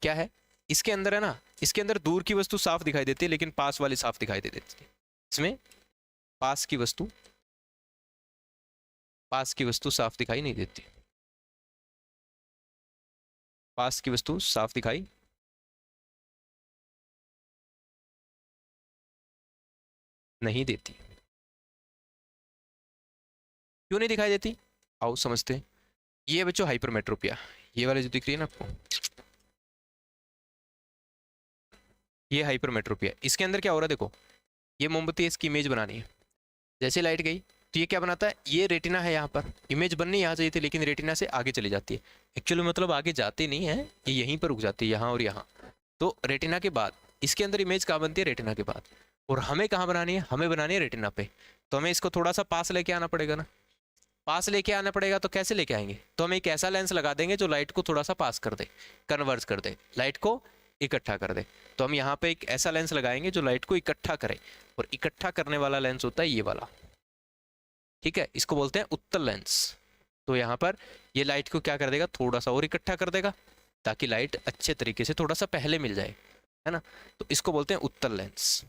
क्या है, इसके अंदर है ना, इसके अंदर दूर की वस्तु साफ दिखाई देती है, लेकिन पास वाली साफ दिखाई दे देती है। इसमें पास की वस्तु साफ दिखाई नहीं देती, पास की वस्तु साफ दिखाई नहीं देती। क्यों नहीं दिखाई देती, आओ समझते हैं। ये बच्चों हाइपरमेट्रोपिया, ये वाले जो दिख रही है ना आपको, ये हाइपरमेट्रोपिया। इसके अंदर क्या हो रहा है देखो, ये मोमबत्ती है, इसकी इमेज बनानी है। जैसे लाइट गई तो ये क्या बनाता है, ये रेटिना है, यहाँ पर इमेज बननी यहाँ चाहिए थी, लेकिन रेटिना से आगे चली जाती है। एक्चुअली मतलब आगे जाती नहीं है, ये यहीं पर रुक जाती है, यहाँ और यहाँ। तो रेटिना के बाद इसके अंदर इमेज कहाँ बनती है, रेटिना के बाद। और हमें कहाँ बनानी है, हमें बनानी है रेटिना पे। तो हमें इसको थोड़ा सा पास लेके आना पड़ेगा ना, पास लेके आना पड़ेगा। तो कैसे लेके आएंगे, तो हम एक ऐसा लेंस लगा देंगे जो लाइट को थोड़ा सा पास कर दे, कन्वर्स कर दे, लाइट को इकट्ठा कर दे। तो हम यहाँ पे एक ऐसा लेंस लगाएंगे जो लाइट को इकट्ठा करे, और इकट्ठा करने वाला लेंस होता है ये वाला, ठीक है। इसको बोलते हैं उत्तल लेंस। तो यहाँ पर ये लाइट को क्या कर देगा, थोड़ा सा और इकट्ठा कर देगा, ताकि लाइट अच्छे तरीके से थोड़ा सा पहले मिल जाए, है ना। तो इसको बोलते हैं उत्तल लेंस।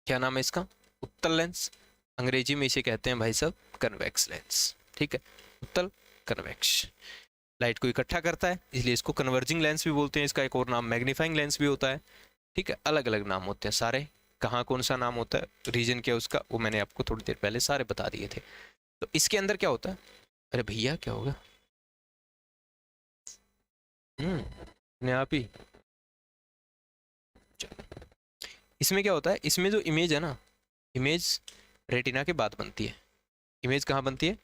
क्या नाम है इसका, उत्तल लेंस। अंग्रेजी में इसे कहते हैं भाई साहब कन्वेक्स लेंस, ठीक है। उत्तल, कन्वेक्स, लाइट को इकट्ठा करता है, इसलिए इसको कन्वर्जिंग लेंस भी बोलते हैं। इसका एक और नाम मैग्नीफाइंग लेंस भी होता है, ठीक है। अलग अलग नाम होते हैं सारे, कहाँ कौन सा नाम होता है, रीजन क्या उसका, वो मैंने आपको थोड़ी देर पहले सारे बता दिए थे। तो इसके अंदर क्या होता है, अरे भैया क्या होगा, अपने आप ही। इसमें क्या होता है, इसमें जो इमेज है ना, इमेज रेटिना के बाद बनती है। इमेज कहाँ बनती है,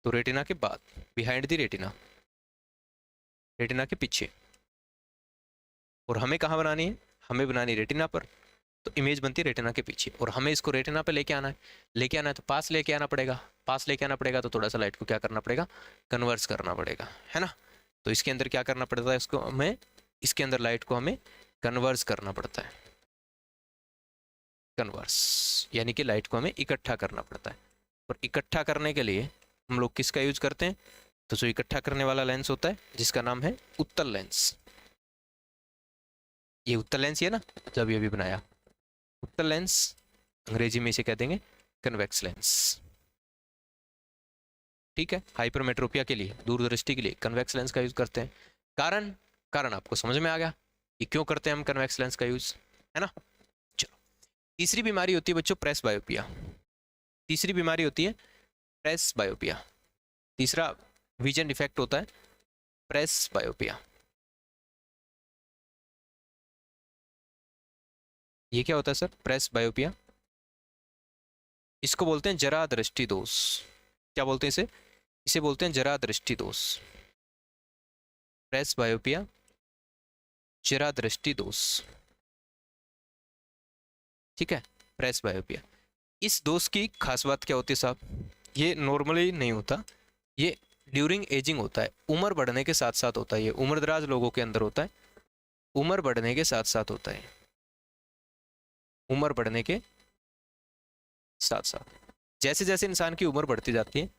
तो रेटिना के बाद, बिहाइंड द रेटिना, रेटिना के पीछे। और हमें कहाँ बनानी है, हमें बनानी रेटिना पर। तो इमेज बनती है रेटिना के पीछे, और हमें इसको रेटिना पे लेके आना है। लेके आना है तो पास लेके आना पड़ेगा, पास लेके आना पड़ेगा तो थोड़ा सा लाइट को क्या करना पड़ेगा, कन्वर्स करना पड़ेगा, है ना। तो इसके अंदर क्या करना पड़ता है, इसको हमें, इसके अंदर लाइट को हमें कन्वर्स करना पड़ता है। कन्वर्स यानी कि लाइट को हमें इकट्ठा करना पड़ता है। और इकट्ठा करने के लिए हम लोग किसका यूज करते हैं, तो जो इकट्ठा करने वाला लेंस होता है जिसका नाम है उत्तल लेंस। ये उत्तल लेंस, ये ना जब ये भी बनाया उत्तल लेंस, अंग्रेजी में इसे कह देंगे कन्वेक्स लेंस, ठीक है। हाइपरमेट्रोपिया के लिए, दूरदृष्टि के लिए कन्वेक्स लेंस का यूज करते हैं। कारण, कारण आपको समझ में आ गया कि क्यों करते हैं हम कन्वेक्स लेंस का यूज, है ना। चलो, तीसरी बीमारी होती है बच्चों प्रेस बायोपिया। तीसरी बीमारी होती है प्रेस बायोपिया। तीसरा विजन डिफेक्ट होता है प्रेस बायोपिया। ये क्या होता है सर, प्रेस बायोपिया। इसको बोलते हैं जरा दृष्टि दोष। क्या बोलते हैं इसे? इसे बोलते हैं जरा दृष्टि दोष, प्रेस बायोपिया, जरा दृष्टि दोष। ठीक है, प्रेस बायोपिया। इस दोष की खास बात क्या होती है साहब? ये नॉर्मली नहीं होता, ये ड्यूरिंग एजिंग होता है, उम्र बढ़ने के साथ साथ होता है, ये उम्र दराज लोगों के अंदर होता है, उम्र बढ़ने के साथ साथ होता है, उम्र बढ़ने के साथ साथ। जैसे जैसे इंसान की उम्र बढ़ती जाती है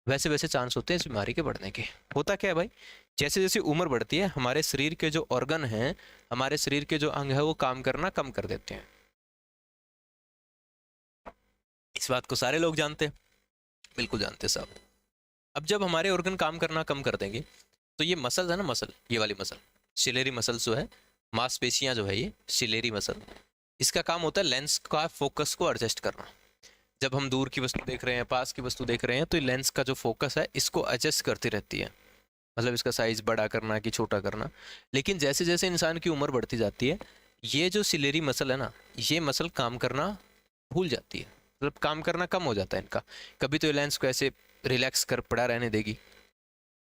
वैसे वैसे चांस होते हैं इस बीमारी के बढ़ने के। होता क्या है भाई, जैसे जैसे उम्र बढ़ती है हमारे शरीर के जो ऑर्गन हैं, हमारे शरीर के जो अंग है वो काम करना कम कर देते हैं। इस बात को सारे लोग जानते हैं, बिल्कुल जानते हैं साहब। अब जब हमारे ऑर्गन काम करना कम कर देंगे तो ये मसल है ना, मसल, ये वाली मसल, सिलेरी मसल जो है, मांसपेशियां जो है ये सिलेरी मसल, इसका काम होता है लेंस का फोकस को एडजस्ट करना। जब हम दूर की वस्तु देख रहे हैं, पास की वस्तु देख रहे हैं, तो लेंस का जो फोकस है इसको एडजस्ट करती रहती है, मतलब इसका साइज बड़ा करना कि छोटा करना। लेकिन जैसे जैसे इंसान की उम्र बढ़ती जाती है ये जो सिलेरी मसल है ना, ये मसल काम करना भूल जाती है, मतलब काम करना कम हो जाता है इनका। कभी तो ये लेंस को ऐसे रिलैक्स कर पड़ा रहने देगी,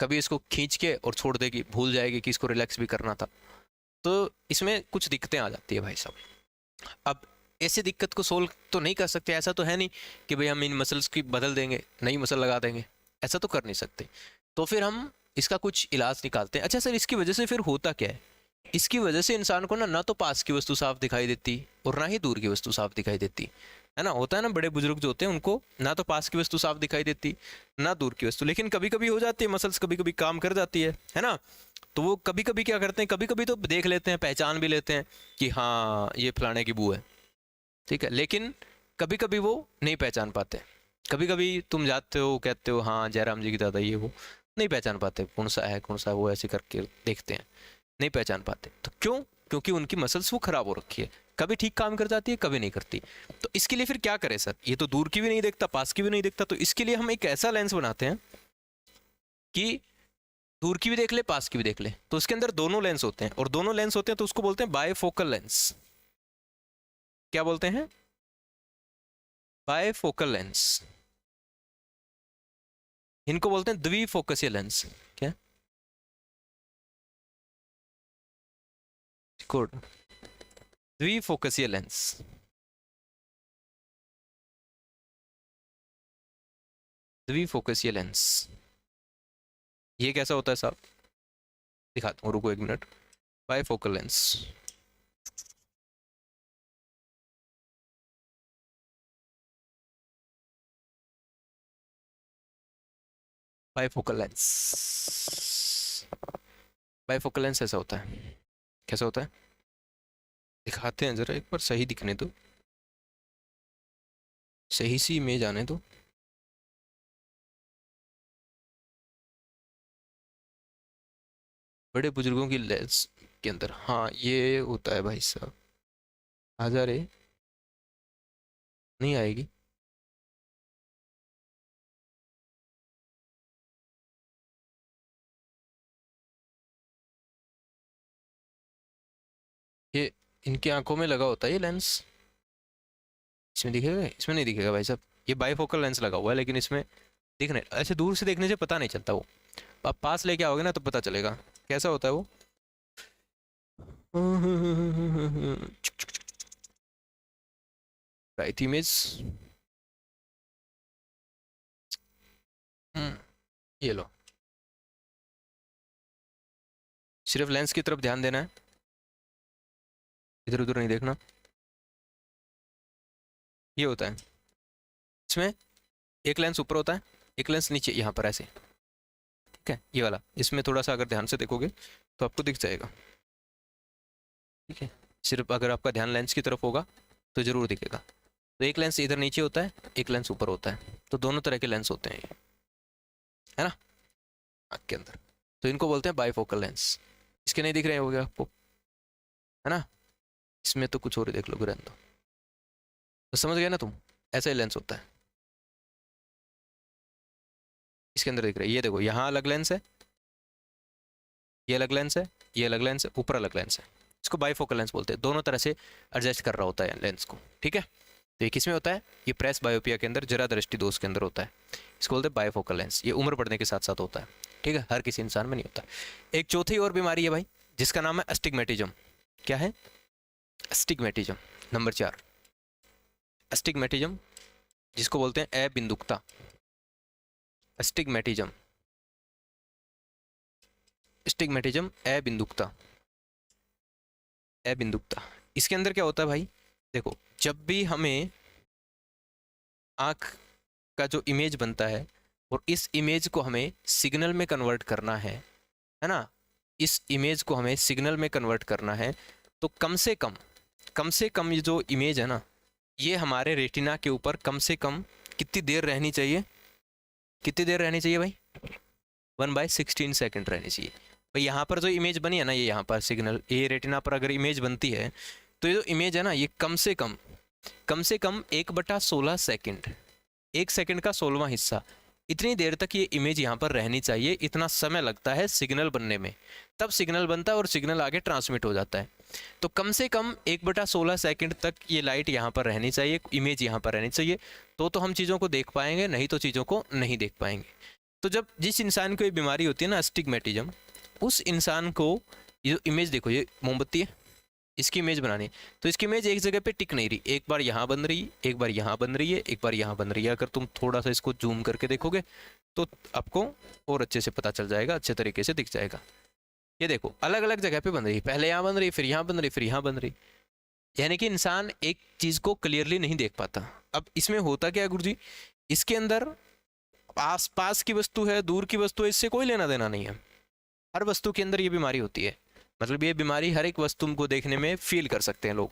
कभी इसको खींच के और छोड़ देगी, भूल जाएगी कि इसको रिलैक्स भी करना था। तो इसमें कुछ दिक्कतें आ जाती है भाई साहब। अब ऐसी दिक्कत को सोल्व तो नहीं कर सकते, ऐसा तो है नहीं कि भाई हम इन मसल्स की बदल देंगे, नई मसल लगा देंगे, ऐसा तो कर नहीं सकते। तो फिर हम इसका कुछ इलाज निकालते हैं। अच्छा सर, इसकी वजह से फिर होता क्या है? इसकी वजह से इंसान को ना ना तो पास की वस्तु साफ दिखाई देती और ना ही दूर की वस्तु साफ दिखाई देती है ना। होता है ना, बड़े बुजुर्ग जो होते हैं उनको ना तो पास की वस्तु साफ दिखाई देती ना दूर की वस्तु, लेकिन कभी कभी हो जाती है मसल्स, कभी कभी काम कर जाती है ना। तो वो कभी कभी क्या करते हैं, कभी कभी तो देख लेते हैं, पहचान भी लेते हैं कि हाँ ये फलाने की बू है, ठीक है। लेकिन कभी कभी वो नहीं पहचान पाते। कभी कभी तुम जाते हो कहते हो हाँ जयराम जी की दादा ये वो, नहीं पहचान पाते कौन सा है कौन सा वो, ऐसे करके देखते हैं, नहीं पहचान पाते। तो क्यों? क्योंकि उनकी मसल्स वो खराब हो रखी है, कभी ठीक काम कर जाती है कभी नहीं करती। तो इसके लिए फिर क्या करें सर? ये तो दूर की भी नहीं देखता, पास की भी नहीं देखता, तो इसके लिए हम एक ऐसा लेंस बनाते हैं कि दूर की भी देख ले पास की भी देख ले। तो उसके अंदर दोनों लेंस होते हैं, और दोनों लेंस होते हैं तो उसको बोलते हैं बायफोकल लेंस। क्या बोलते हैं? Bifocal lens. इनको बोलते हैं द्विफोकसीय लेंस। क्या? गुड, द्विफोकसीय लेंस। द्विफोकसीय लेंस ये कैसा होता है साहब? दिखाता हूँ, रुको एक minute. Bifocal lens, bifocal lens, bifocal lens ऐसा होता है। कैसा होता है दिखाते हैं जरा एक बार, सही दिखने दो, सही सी इमेज आने दो। बड़े बुजुर्गों की लेंस के अंदर हाँ ये होता है भाई साहब। आ जा रे, नहीं आएगी। ये इनकी आंखों में लगा होता है ये लेंस, इसमें दिखेगा? इसमें नहीं दिखेगा भाई साहब, ये बाईफोकल लेंस लगा हुआ है, लेकिन इसमें दिखने ऐसे दूर से देखने से पता नहीं चलता वो, आप पास लेके आओगे ना तो पता चलेगा कैसा होता है वो। राइट इमेज, ये लो, सिर्फ लेंस की तरफ ध्यान देना है, इधर उधर नहीं देखना। ये होता है, इसमें एक लेंस ऊपर होता है, एक लेंस नीचे यहाँ पर ऐसे, ठीक है, ये वाला। इसमें थोड़ा सा अगर ध्यान से देखोगे तो आपको दिख जाएगा, ठीक है। सिर्फ अगर आपका ध्यान लेंस की तरफ होगा तो ज़रूर दिखेगा। तो एक लेंस इधर नीचे होता है, एक लेंस ऊपर होता है, तो दोनों तरह के लेंस होते हैं ये, है ना, आँख के अंदर। तो इनको बोलते हैं बाईफोकल लेंस। इसके नहीं दिख रहे होंगे आपको, है ना, इसमें तो कुछ और ही देख लो रहने दो। तो समझ गए ना तुम, ऐसा ही लेंस होता है। इसके अंदर दिख रहा है, ये देखो यहाँ अलग लेंस है, ये अलग लेंस है, ये अलग लेंस है, ऊपर अलग लेंस है। इसको बाईफोकल लेंस बोलते हैं, दोनों तरह से एडजस्ट कर रहा होता है लेंस को, ठीक है। तो ये किस में होता है? ये प्रेस बायोपिया के अंदर, जरा दृष्टि दोष के अंदर होता है। इसको बोलते हैं बायोफोकल लेंस। ये उम्र बढ़ने के साथ साथ होता है, ठीक है, हर किसी इंसान में नहीं होता। एक चौथी और बीमारी है भाई, जिसका नाम है अस्टिग्मेटिज्म। क्या है? अस्टिग्मेटिज्म। नंबर 4, अस्टिग्मेटिज्म, जिसको बोलते हैं अबिंदुकता। अस्टिग्मेटिज्म, स्टिग्मेटिज्म, अबिंदुकता, अबिंदुकता। इसके अंदर क्या होता है भाई? देखो, जब भी हमें आँख का जो इमेज बनता है और इस इमेज को हमें सिग्नल में कन्वर्ट करना है ना, इस इमेज को हमें सिग्नल में कन्वर्ट करना है, तो कम से कम ये जो इमेज है ना, ये हमारे रेटिना के ऊपर कम से कम कितनी देर रहनी चाहिए? कितनी देर रहनी चाहिए भाई? 1/16 सेकेंड रहनी चाहिए भाई। यहाँ पर जो इमेज बनी है ना, ये यहाँ पर सिग्नल, ये रेटिना पर अगर इमेज बनती है, तो ये जो इमेज है ना, ये कम से कम 1/16 सेकेंड, 1 सेकेंड का 16वां हिस्सा, इतनी देर तक ये इमेज यहाँ पर रहनी चाहिए। इतना समय लगता है सिग्नल बनने में, तब सिग्नल बनता है और सिग्नल आगे ट्रांसमिट हो जाता है। तो कम से कम 1/16 सेकेंड तक ये लाइट यहाँ पर रहनी चाहिए, इमेज यहाँ पर रहनी चाहिए, तो हम चीज़ों को देख पाएंगे, नहीं तो चीज़ों को नहीं देख पाएंगे। तो जब जिस इंसान को ये बीमारी होती है ना, अस्टिग्मेटिज्म, उस इंसान को ये इमेज देखो, ये मोमबत्ती है, इसकी इमेज बनानी है, तो इसकी इमेज एक जगह पे टिक नहीं रही, एक बार यहाँ बन रही, एक बार यहाँ बन रही है, एक बार यहाँ बन रही है। अगर तुम थोड़ा सा इसको जूम करके देखोगे तो आपको और अच्छे से पता चल जाएगा, अच्छे तरीके से दिख जाएगा। ये देखो, अलग अलग जगह पे बन रही, पहले यहाँ बन रही, फिर यहाँ बन रही, फिर यहाँ बन रही, यानी कि इंसान एक चीज़ को क्लियरली नहीं देख पाता। अब इसमें होता क्या है गुरुजी, इसके अंदर आस पास की वस्तु है, दूर की वस्तु है, इससे कोई लेना देना नहीं है। हर वस्तु के अंदर ये बीमारी होती है, मतलब ये बीमारी हर एक वस्तु को देखने में फील कर सकते हैं लोग।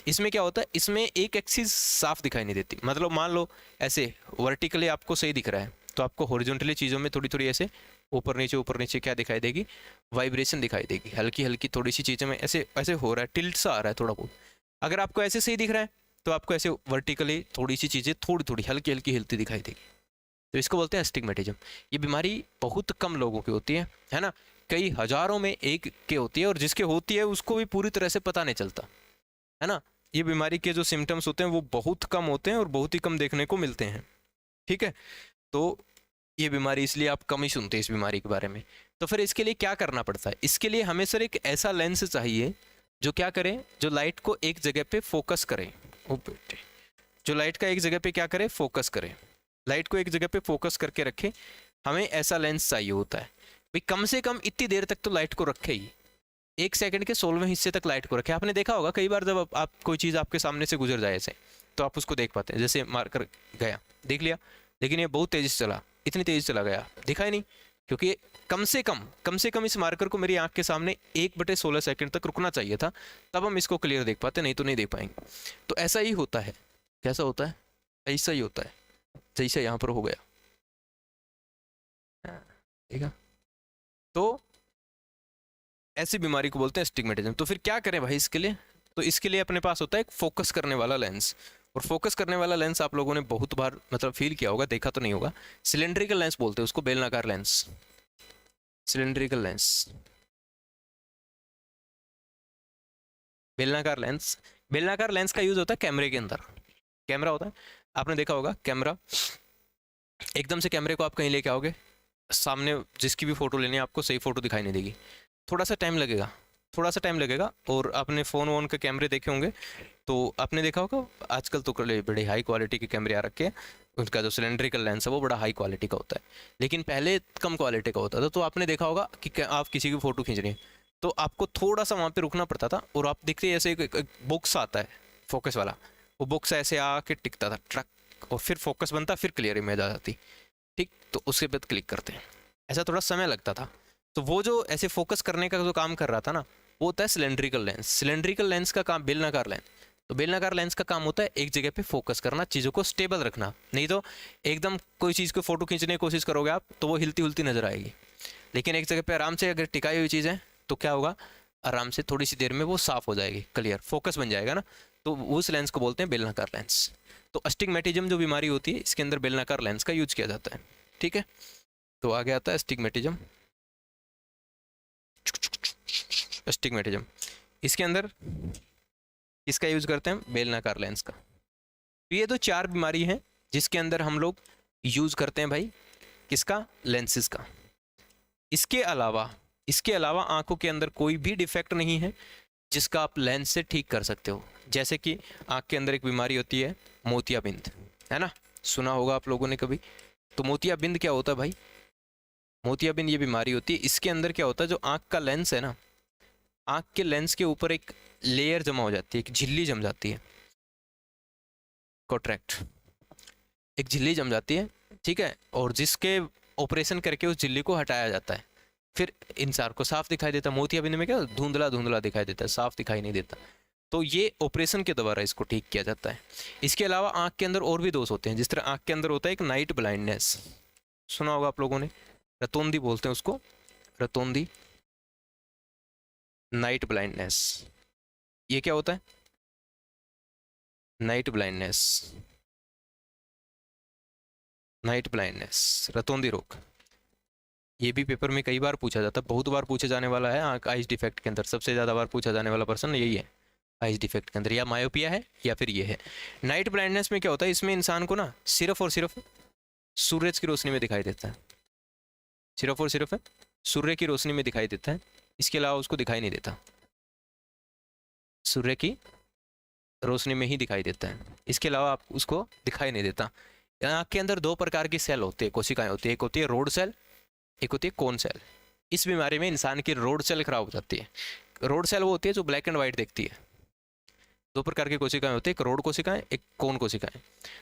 इसमें क्या होता है, इसमें एक एक्सिस साफ दिखाई नहीं देती। मतलब मान लो ऐसे वर्टिकली आपको सही दिख रहा है, तो आपको हॉरिजॉन्टली चीज़ों में थोड़ी थोड़ी ऐसे ऊपर नीचे क्या दिखाई देगी? वाइब्रेशन दिखाई देगी, हल्की हल्की थोड़ी सी चीज़ों में ऐसे ऐसे हो रहा है, टिल्ट सा आ रहा है थोड़ा बहुत। अगर आपको ऐसे सही दिख रहा है, तो आपको ऐसे वर्टिकली थोड़ी सी चीज़ें थोड़ी थोड़ी हल्की हल्की हिलती दिखाई देगी। तो इसको बोलते हैं अस्टिग्मेटिज्म। ये बीमारी बहुत कम लोगों की होती है ना, कई हजारों में एक के होती है, और जिसके होती है उसको भी पूरी तरह से पता नहीं चलता, है ना। ये बीमारी के जो सिम्टम्स होते हैं वो बहुत कम होते हैं और बहुत ही कम देखने को मिलते हैं, ठीक है। तो ये बीमारी इसलिए आप कम ही सुनते हैं इस बीमारी के बारे में। तो फिर इसके लिए क्या करना पड़ता है? इसके लिए हमें सर एक ऐसा लेंस चाहिए जो क्या करे, जो लाइट को एक जगह पे फोकस करे। ओ बेटे, जो लाइट का एक जगह पे क्या करे? फोकस करे, लाइट को एक जगह पे फोकस करके रखे। हमें ऐसा लेंस चाहिए होता है भाई, कम से कम इतनी देर तक तो लाइट को रखे ही, 1 सेकंड के 16वें हिस्से तक लाइट को रखे। आपने देखा होगा कई बार, जब आप कोई चीज़ आपके सामने से गुजर जाए ऐसे, तो आप उसको देख पाते हैं, जैसे मारकर गया, देख लिया, लेकिन ये बहुत तेज़ी से चला, इतनी तेज़ी चला गया, दिखा ही नहीं, क्योंकि कम से कम इस मार्कर को मेरी आंख के सामने 1/16 सेकंड तक रुकना चाहिए था, तब हम इसको क्लियर देख पाते, नहीं तो नहीं देख पाएंगे। तो ऐसा ही होता है। कैसा होता है? ऐसा ही होता है जैसे यहाँ पर हो गया, ठीक है। तो ऐसी बीमारी को बोलते हैं एस्टिग्मेटिज्म। तो फिर क्या करें भाई इसके लिए? तो इसके लिए अपने पास होता है एक फोकस करने वाला लेंस। और फोकस करने वाला लेंस आप लोगों ने बहुत बार मतलब फील किया होगा, देखा तो नहीं होगा। सिलेंड्रिकल लेंस बोलते हैं उसको, बेलनाकार लेंस, सिलेंड्रिकल लेंस, बेलनाकार लेंस। बेलनाकार लेंस का यूज होता है कैमरे के अंदर। कैमरा होता है, आपने देखा होगा कैमरा, एकदम से कैमरे को आप कहीं लेके आओगे, सामने जिसकी भी फोटो लेनी है आपको सही फोटो दिखाई नहीं देगी, थोड़ा सा टाइम लगेगा, थोड़ा सा टाइम लगेगा। और आपने फ़ोन वोन के कैमरे देखे होंगे, तो आपने देखा होगा आजकल तो बड़े हाई क्वालिटी के कैमरे आ रखे हैं, उनका जो सिलेंड्रिकल लेंस है वो बड़ा हाई क्वालिटी का होता है, लेकिन पहले कम क्वालिटी का होता था। तो आपने देखा होगा कि आप किसी की फ़ोटो खींच रहे हैं, तो आपको थोड़ा सा वहाँ पे रुकना पड़ता था, और आप देखते ऐसे एक बॉक्स आता है फोकस वाला, वो बॉक्स ऐसे आके टिकता था ट्रक, और फिर फोकस बनता, फिर क्लियर इमेज आ जाती, ठीक। तो उसके बाद क्लिक करते हैं, ऐसा थोड़ा समय लगता था। तो वो जो ऐसे फोकस करने का जो काम कर रहा था ना, वो होता है सिलेंड्रिकल लेंस। सिलेंड्रिकल लेंस का काम बेलनाकार लेंस। तो बेलनाकार लेंस का काम होता है एक जगह पे फोकस करना, चीज़ों को स्टेबल रखना। नहीं तो एकदम कोई चीज़ को फोटो खींचने की कोशिश करोगे आप, तो वो हिलती हुलती नजर आएगी। लेकिन एक जगह पे आराम से अगर टिकाई हुई चीज़ है, तो क्या होगा, आराम से थोड़ी सी देर में वो साफ हो जाएगी, क्लियर फोकस बन जाएगा ना। तो उस लेंस को बोलते हैं बेलनाकार लेंस। तो अस्टिग्मेटिज्म जो बीमारी होती है, इसके अंदर बेलनाकार लेंस का यूज किया जाता है, ठीक है। तो आगे आता है अस्टिग्मेटिज्म। अस्टिग्मेटिज्म, इसके अंदर किसका यूज करते हैं? बेलनाकार लेंस का। तो ये तो 4 बीमारी हैं जिसके अंदर हम लोग यूज करते हैं भाई किसका, लेंसेज का। इसके अलावा आंखों के अंदर कोई भी डिफेक्ट नहीं है जिसका आप लेंस से ठीक कर सकते हो। जैसे कि आंख के अंदर एक बीमारी होती है मोतियाबिंद, है ना, सुना होगा आप लोगों ने कभी। तो मोतियाबिंद क्या होता है भाई, मोतियाबिंद ये बीमारी होती है, इसके अंदर क्या होता है, जो आंख का लेंस है ना, आंख के लेंस के ऊपर एक लेयर जमा हो जाती है, एक झिल्ली जम जाती है, कॉन्ट्रैक्ट, एक झिल्ली जम जाती है, ठीक है, और जिसके ऑपरेशन करके उस झिल्ली को हटाया जाता है, फिर इंसान को साफ दिखाई देता है। मोतियाबिंद में क्या धुंधला धुंधला दिखाई देता है, साफ दिखाई नहीं देता। तो ये ऑपरेशन के द्वारा इसको ठीक किया जाता है। इसके अलावा आंख के अंदर और भी दोष होते हैं, जिस तरह आंख के अंदर होता है एक नाइट ब्लाइंडनेस, सुना होगा आप लोगों ने, रतौंधी बोलते हैं उसको, रतौंधी, नाइट ब्लाइंडनेस। ये क्या होता है, नाइट ब्लाइंडनेस, नाइट ब्लाइंडनेस, रतौंधी रोग। ये भी पेपर में कई बार पूछा जाता है, बहुत बार पूछे जाने वाला है। आंख आइज डिफेक्ट के अंदर सबसे ज़्यादा बार पूछा जाने वाला पर्सन यही है, आइज डिफेक्ट के अंदर, या मायोपिया है या फिर ये है। नाइट ब्लाइंडनेस में क्या होता है, इसमें इंसान को ना सिर्फ और सिर्फ सूरज की रोशनी में दिखाई देता है, सिर्फ और सिर्फ सूर्य की रोशनी में दिखाई देता है, इसके अलावा उसको दिखाई नहीं देता, सूर्य की रोशनी में ही दिखाई देता है, इसके अलावा आप उसको दिखाई नहीं देता। आँख के अंदर 2 प्रकार की सेल होती है, कोशिकाएं होती है, एक होती है रोड सेल, एक होती है कोन सेल। इस बीमारी में इंसान की रोड सेल खराब हो जाती है। रोड सेल वो होती है जो ब्लैक एंड वाइट देखती है। 2 प्रकार की कोशिकाएं होती है, एक रोड कोशिकाएं, एक कोन कोशिकाएं।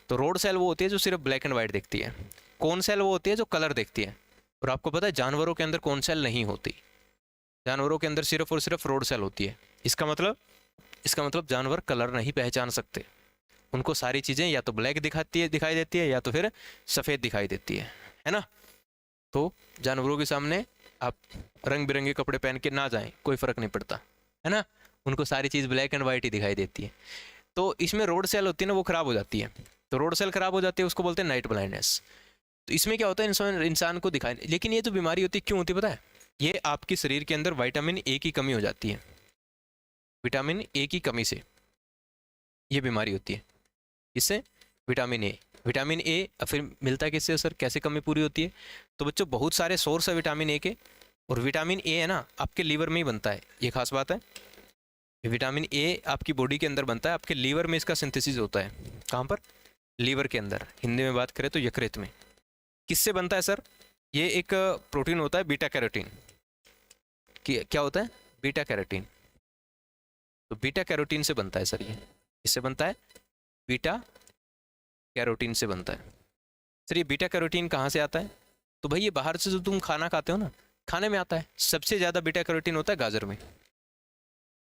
तो रोड सेल वो होती है जो सिर्फ ब्लैक एंड वाइट देखती है, कोन सेल वो होती है जो कलर देखती है। और आपको पता है जानवरों के अंदर कोन सेल नहीं होती, जानवरों के अंदर सिर्फ और सिर्फ रोड सेल होती है। इसका मतलब जानवर कलर नहीं पहचान सकते, उनको सारी चीज़ें या तो ब्लैक दिखाई देती है या तो फिर सफ़ेद दिखाई देती है ना। तो जानवरों के सामने आप रंग बिरंगे कपड़े पहन के ना जाएं, कोई फ़र्क नहीं पड़ता, है ना, उनको सारी चीज़ ब्लैक एंड वाइट ही दिखाई देती है। तो इसमें रोड सेल होती है ना, वो ख़राब हो जाती है, तो रोड सेल ख़राब हो जाती है, उसको बोलते हैं नाइट ब्लाइंडनेस। तो इसमें क्या होता है, इंसान को दिखाई, लेकिन ये जो बीमारी होती है क्यों होती है पता है, ये आपके शरीर के अंदर विटामिन ए की कमी हो जाती है, विटामिन ए की कमी से ये बीमारी होती है। इससे विटामिन ए फिर मिलता है किससे सर, कैसे कमी पूरी होती है। तो बच्चों बहुत सारे सोर्स है विटामिन ए के, और विटामिन ए है ना आपके लीवर में ही बनता है, ये खास बात है। विटामिन ए आपकी बॉडी के अंदर बनता है, आपके लीवर में इसका सिंथेसिस होता है। कहाँ पर, लीवर के अंदर, हिंदी में बात करें तो यकृत में। किससे बनता है सर, ये एक प्रोटीन होता है बीटा कैरोटीन। क्या होता है, बीटा कैरोटीन। तो बीटा कैरोटीन से बनता है सर, ये इससे बनता है, बीटा कैरोटीन से बनता है सर। ये बीटा कैरोटीन कहाँ से आता है, तो भाई ये बाहर से जो तुम खाना खाते हो ना, खाने में आता है। सबसे ज़्यादा बीटा कैरोटीन होता है गाजर में,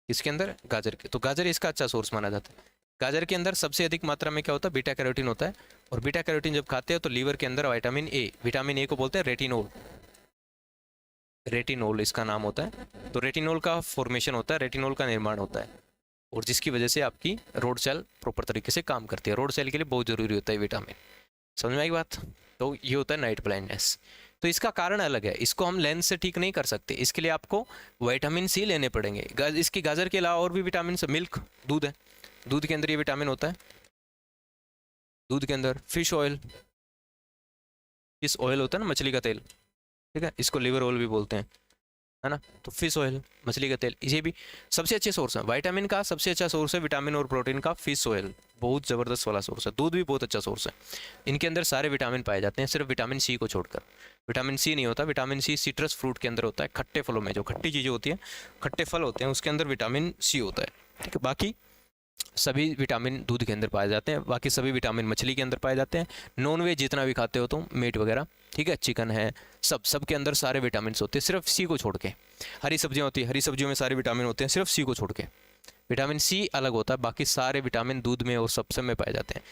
इसके अंदर गाजर के, तो गाजर इसका अच्छा सोर्स माना जाता है। गाजर के अंदर सबसे अधिक मात्रा में क्या होता है, बीटा कैरोटीन होता है। और बीटा कैरोटीन जब खाते हो तो लीवर के अंदर विटामिन ए को बोलते हैं रेटिनोल, रेटिनोल इसका नाम होता है। तो रेटिनोल का फॉर्मेशन होता है, रेटिनोल का निर्माण होता है, और जिसकी वजह से आपकी रोड सेल प्रॉपर तरीके से काम करती है। रोड सेल के लिए बहुत ज़रूरी होता है विटामिन, समझ में आई बात। तो ये होता है नाइट ब्लाइंडनेस। तो इसका कारण अलग है, इसको हम लेंस से ठीक नहीं कर सकते, इसके लिए आपको विटामिन सी लेने पड़ेंगे। इसकी गाजर के अलावा और भी विटामिन, मिल्क, दूध है, दूध के अंदर ये विटामिन होता है। दूध के अंदर फिश ऑयल होता है ना, मछली का तेल, ठीक है, इसको लिवर ऑयल भी बोलते हैं, है ना। तो फिश ऑयल, मछली का तेल, ये भी सबसे अच्छे सोर्स है विटामिन का। सबसे अच्छा सोर्स है विटामिन और प्रोटीन का फिश ऑयल, बहुत ज़बरदस्त वाला सोर्स है। दूध भी बहुत अच्छा सोर्स है, इनके अंदर सारे विटामिन पाए जाते हैं, सिर्फ विटामिन सी को छोड़कर। विटामिन सी नहीं होता, विटामिन सी सिट्रस फ्रूट के अंदर होता है, खट्टे फलों में जो खट्टी चीज़ें होती हैं, खट्टे फल होते हैं, उसके अंदर विटामिन सी होता है, ठीक है। बाकी सभी विटामिन दूध के अंदर पाए जाते हैं, बाकी सभी विटामिन मछली के अंदर पाए जाते हैं। नॉन वेज जितना भी खाते हो तुम, मीट वगैरह, ठीक है, चिकन है, सब के अंदर सारे विटामिन होते हैं, सिर्फ सी को छोड़ के। हरी सब्जियां होती है, हरी सब्जियों में सारे विटामिन होते हैं, सिर्फ सी को छोड़ के। विटामिन सी अलग होता है, बाकी सारे विटामिन दूध में और सब में पाए जाते हैं,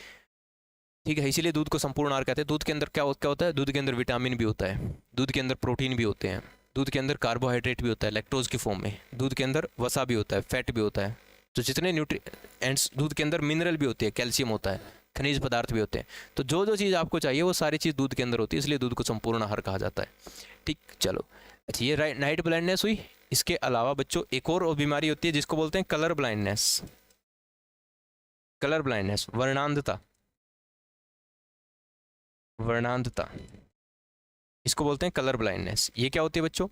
ठीक है। इसीलिए दूध को संपूर्ण आहार कहते हैं। दूध के अंदर क्या होता है, दूध के अंदर विटामिन भी होता है, दूध के अंदर प्रोटीन भी होते हैं, दूध के अंदर कार्बोहाइड्रेट भी होता है लैक्टोज की फॉर्म में, दूध के अंदर वसा भी होता है, फैट भी होता है। तो जितने न्यूट्रिएंट्स, दूध के अंदर मिनरल भी होती है, कैल्शियम होता है, खनिज पदार्थ भी होते हैं। तो जो चीज़ आपको चाहिए वो सारी चीज़ दूध के अंदर होती है, इसलिए दूध को संपूर्ण आहार कहा जाता है, ठीक। चलो अच्छा, ये नाइट ब्लाइंडनेस हुई। इसके अलावा बच्चों एक और बीमारी होती है जिसको बोलते हैं कलर ब्लाइंडनेस। कलर ब्लाइंडनेस, वर्णांधता, वर्णांधता, इसको बोलते हैं कलर ब्लाइंडनेस। ये क्या होती है बच्चों,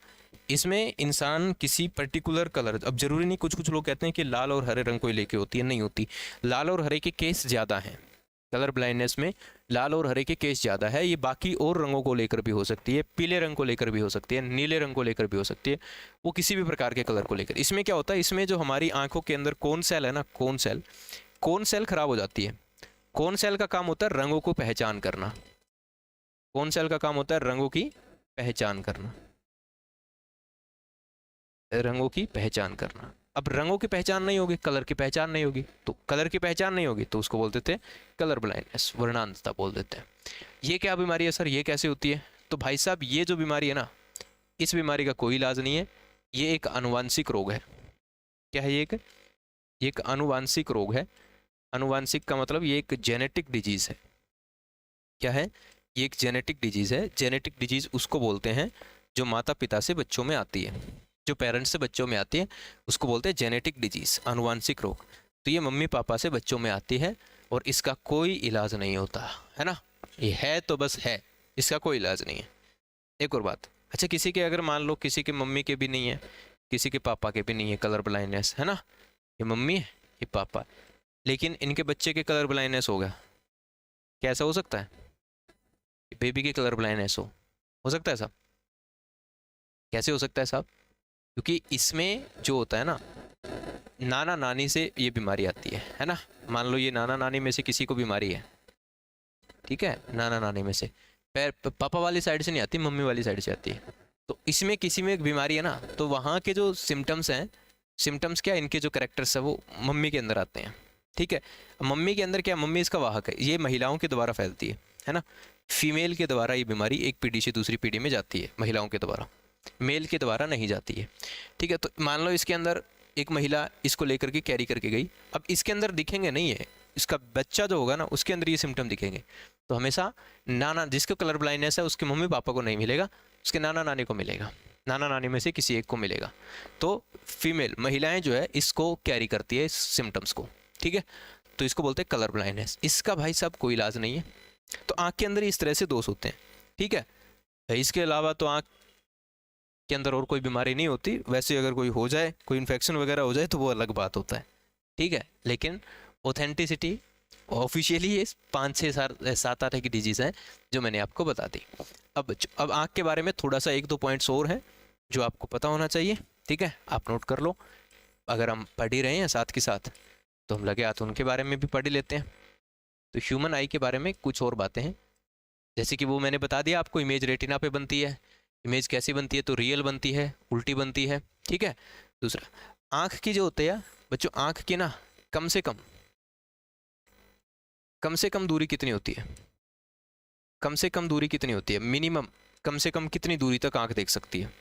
इसमें इंसान किसी पर्टिकुलर कलर, अब जरूरी नहीं, कुछ कुछ लोग कहते हैं कि लाल और हरे रंग को ही लेके होती है, नहीं होती। लाल और हरे के केस ज़्यादा हैं कलर ब्लाइंडनेस में, लाल और हरे के केस ज़्यादा है। ये बाकी और रंगों को लेकर भी हो सकती है, पीले रंग को लेकर भी हो सकती है, नीले रंग को लेकर भी हो सकती है, वो किसी भी प्रकार के कलर को लेकर। इसमें क्या होता है, इसमें जो हमारी आंखों के अंदर कोन सेल है ना, कोन सेल खराब हो जाती है। कोन सेल का काम होता है रंगों को पहचान करना, कोन सेल का काम होता है रंगों की पहचान करना, रंगों की पहचान करना। अब रंगों की पहचान नहीं होगी, कलर की पहचान नहीं होगी, तो कलर की पहचान नहीं होगी तो उसको बोल देते हैं कलर ब्लाइंडनेस, वर्णांधता बोल देते हैं। ये क्या बीमारी है सर, ये कैसे होती है? तो भाई साहब ये जो बीमारी है ना, इस बीमारी का कोई इलाज नहीं है, ये एक आनुवांशिक रोग है। क्या है ये? एक आनुवांशिक रोग है। आनुवांशिक का मतलब ये एक जेनेटिक डिजीज है। क्या है? ये एक जेनेटिक डिजीज है। जेनेटिक डिजीज उसको बोलते हैं जो माता पिता से बच्चों में आती है, जो पेरेंट्स से बच्चों में आती है, उसको बोलते हैं जेनेटिक डिजीज, आनुवांशिक रोग। तो ये मम्मी पापा से बच्चों में आती है और इसका कोई इलाज नहीं होता है ना, ये है तो बस है, इसका कोई इलाज नहीं है। एक और बात, अच्छा किसी के अगर मान लो किसी के मम्मी के भी नहीं है, किसी के पापा के भी नहीं है कलर ब्लाइंडनेस, है ना, ये मम्मी है ये पापा, लेकिन इनके बच्चे के कलर ब्लाइंडनेस हो गया, कैसा हो सकता है? बेबी के कलर ब्लाइंडनेस हो सकता है साहब? कैसे हो सकता है साहब? क्योंकि इसमें जो होता है ना, नाना नानी से ये बीमारी आती है ना। मान लो ये नाना नानी में से किसी को बीमारी है, ठीक है, नाना नानी में से, पापा वाली साइड से नहीं आती, मम्मी वाली साइड से आती है। तो इसमें किसी में एक बीमारी है ना, तो वहाँ के जो सिम्टम्स हैं, सिम्टम्स क्या, इनके जो कैरेक्टर्स है वो मम्मी के अंदर आते हैं, ठीक है। मम्मी के अंदर क्या, मम्मी इसका वाहक है, ये महिलाओं के द्वारा फैलती है ना। फीमेल के द्वारा ये बीमारी एक पीढ़ी से दूसरी पीढ़ी में जाती है, महिलाओं के द्वारा, मेल के द्वारा नहीं जाती है, ठीक है। तो मान लो इसके अंदर एक महिला इसको लेकर के कैरी करके गई, अब इसके अंदर दिखेंगे नहीं है, इसका बच्चा जो होगा ना उसके अंदर ये सिम्टम दिखेंगे। तो हमेशा नाना, जिसको कलर ब्लाइंडनेस है उसके मम्मी पापा को नहीं मिलेगा, उसके नाना नानी को मिलेगा, नाना नानी में से किसी एक को मिलेगा। तो फीमेल महिलाएं जो है इसको कैरी करती है, इस सिम्टम्स को, ठीक है। तो इसको बोलते हैं कलर ब्लाइंडनेस। इसका भाई साहब कोई इलाज नहीं है। तो आँख के अंदर इस तरह से दोष होते हैं, ठीक है। इसके अलावा तो आँख के अंदर और कोई बीमारी नहीं होती। वैसे अगर कोई हो जाए, कोई इन्फेक्शन वगैरह हो जाए तो वो अलग बात होता है, ठीक है। लेकिन ऑथेंटिसिटी ऑफिशियली ये 5-6-7-8 की डिजीज़ हैं जो मैंने आपको बता दी। अब आँख के बारे में थोड़ा सा 1-2 पॉइंट्स और हैं जो आपको पता होना चाहिए, ठीक है, आप नोट कर लो। अगर हम पढ़ ही रहे हैं साथ के साथ तो हम लगे हाथ उनके बारे में भी पढ़ ही लेते हैं। तो ह्यूमन आई के बारे में कुछ और बातें हैं, जैसे कि वो मैंने बता दिया आपको, इमेज रेटिना पे बनती है। इमेज कैसी बनती है? तो रियल बनती है, उल्टी बनती है, ठीक है। दूसरा, आँख की जो होती है बच्चों, आँख की ना कम से कम दूरी कितनी होती है? कम से कम दूरी कितनी होती है? मिनिमम कम से कम कितनी दूरी तक आँख देख सकती है?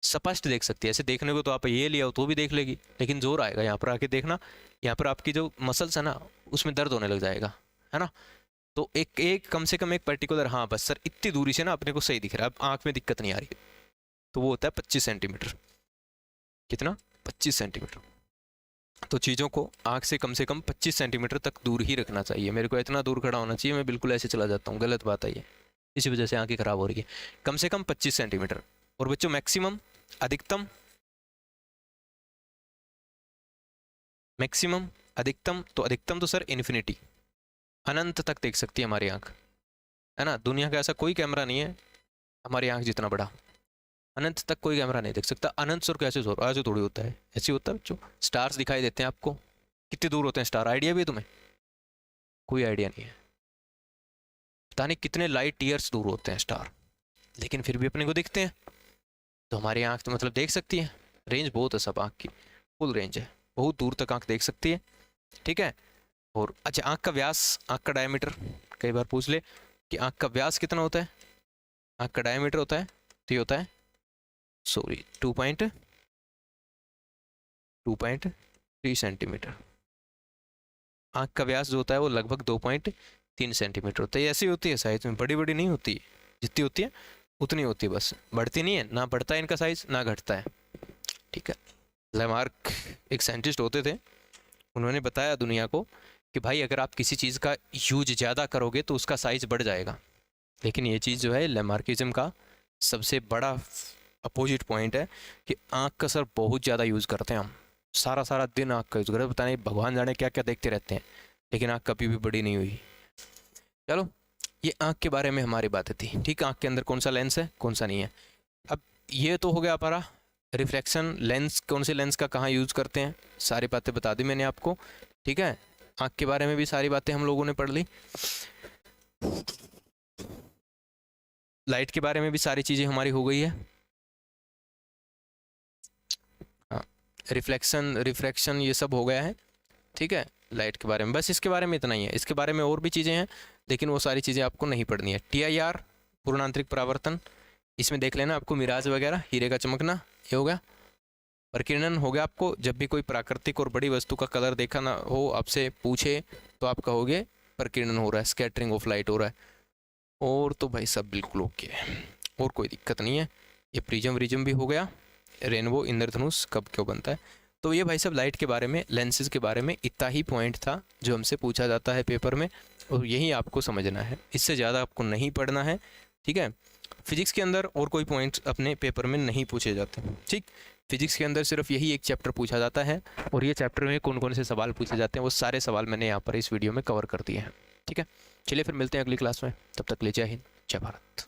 स्पष्ट देख सकती है। ऐसे देखने को तो आप ये लिया हो तो भी देख लेगी, लेकिन जोर आएगा यहाँ पर आके देखना, यहाँ पर आपकी जो मसल्स है ना उसमें दर्द होने लग जाएगा, है ना। तो एक कम से कम एक पर्टिकुलर, हाँ बस सर इतनी दूरी से ना अपने को सही दिख रहा है, अब आँख में दिक्कत नहीं आ रही, तो वो होता है 25 सेंटीमीटर। कितना? 25 सेंटीमीटर। तो चीज़ों को आँख से कम 25 सेंटीमीटर तक दूर ही रखना चाहिए। मेरे को इतना दूर खड़ा होना चाहिए, मैं बिल्कुल ऐसे चला जाता हूँ, गलत बात है ये, इसी वजह से आँखें खराब हो रही है। कम से कम 25 सेंटीमीटर। और बच्चों मैक्सिमम, अधिकतम, मैक्सिमम, अधिकतम, तो अधिकतम तो सर इन्फिनिटी, अनंत तक देख सकती है हमारी आँख, है ना। दुनिया का ऐसा कोई कैमरा नहीं है हमारी आँख जितना बड़ा, अनंत तक कोई कैमरा नहीं देख सकता। अनंत सर कैसे सर, ऐसे थोड़ी होता है, ऐसे होता है बच्चों। स्टार्स दिखाई देते हैं आपको, कितने दूर होते हैं स्टार, आइडिया भी है तुम्हें? कोई आइडिया नहीं है। पता नहीं कितने लाइट ईयर्स दूर होते हैं स्टार, लेकिन फिर भी अपने को दिखते हैं। तो हमारी आँख तो मतलब देख सकती है, रेंज बहुत है सब, आँख की फुल रेंज है, बहुत दूर तक आँख देख सकती है, ठीक है। और अच्छा, आँख का व्यास, आँख का डायमीटर कई बार पूछ ले कि आँख का व्यास कितना होता है, आँख का डायमीटर होता है, तो ये होता है, सॉरी, 2.3 सेंटीमीटर। आँख का व्यास जो होता है वो लगभग 2.3 सेंटीमीटर होता है। ऐसी होती है साइज में, बड़ी बड़ी नहीं होती, जितनी होती है उतनी होती है, बस बढ़ती नहीं है, ना बढ़ता है इनका साइज ना घटता है, ठीक है। लेमार्क एक साइंटिस्ट होते थे, उन्होंने बताया दुनिया को कि भाई अगर आप किसी चीज़ का यूज ज़्यादा करोगे तो उसका साइज बढ़ जाएगा, लेकिन ये चीज़ जो है लैमार्किज्म का सबसे बड़ा अपोजिट पॉइंट है कि आँख का सर बहुत ज़्यादा यूज़ करते हैं हम, सारा सारा दिन आँख का यूज़ करते हैं, पता नहीं भगवान जाने क्या क्या देखते रहते हैं, लेकिन आँख कभी भी बड़ी नहीं हुई। चलो ये आँख के बारे में हमारी बातें थी, ठीक। आँख के अंदर कौन सा लेंस है कौन सा नहीं है। अब ये तो हो गया हमारा रिफ्लेक्शन लेंस, कौन से लेंस का कहाँ यूज़ करते हैं, सारी बातें बता दी मैंने आपको, ठीक है। आँख के बारे में भी सारी बातें हम लोगों ने पढ़ ली, लाइट के बारे में भी सारी चीज़ें हमारी हो गई है। हाँ, रिफ्लेक्शन रिफ्रैक्शन ये सब हो गया है, ठीक है। लाइट के बारे में बस इसके बारे में इतना ही है, इसके बारे में और भी चीज़ें हैं लेकिन वो सारी चीज़ें आपको नहीं पढ़नी है। TIR पूर्णांतरिक परावर्तन, इसमें देख लेना आपको मिराज वगैरह, हीरे का चमकना, ये हो गया। प्रकीर्णन हो गया, आपको जब भी कोई प्राकृतिक और बड़ी वस्तु का कलर देखा ना हो, आपसे पूछे तो आप कहोगे प्रकीर्णन हो रहा है, स्कैटरिंग ऑफ लाइट हो रहा है। और तो भाई सब बिल्कुल ओके है, और कोई दिक्कत नहीं है। ये प्रिज्म व्रिज्म भी हो गया, रेनबो इंद्रधनुष कब क्यों बनता है। तो ये भाई सब लाइट के बारे में, लेंसेज के बारे में इतना ही पॉइंट था जो हमसे पूछा जाता है पेपर में, और यही आपको समझना है, इससे ज़्यादा आपको नहीं पढ़ना है, ठीक है। फिजिक्स के अंदर और कोई पॉइंट्स अपने पेपर में नहीं पूछे जाते, ठीक। फिजिक्स के अंदर सिर्फ यही एक चैप्टर पूछा जाता है, और ये चैप्टर में कौन कौन से सवाल पूछे जाते हैं वो सारे सवाल मैंने यहाँ पर इस वीडियो में कवर कर दिए हैं, ठीक है। चलिए फिर मिलते हैं अगली क्लास में, तब तक ले जय हिंद जय भारत।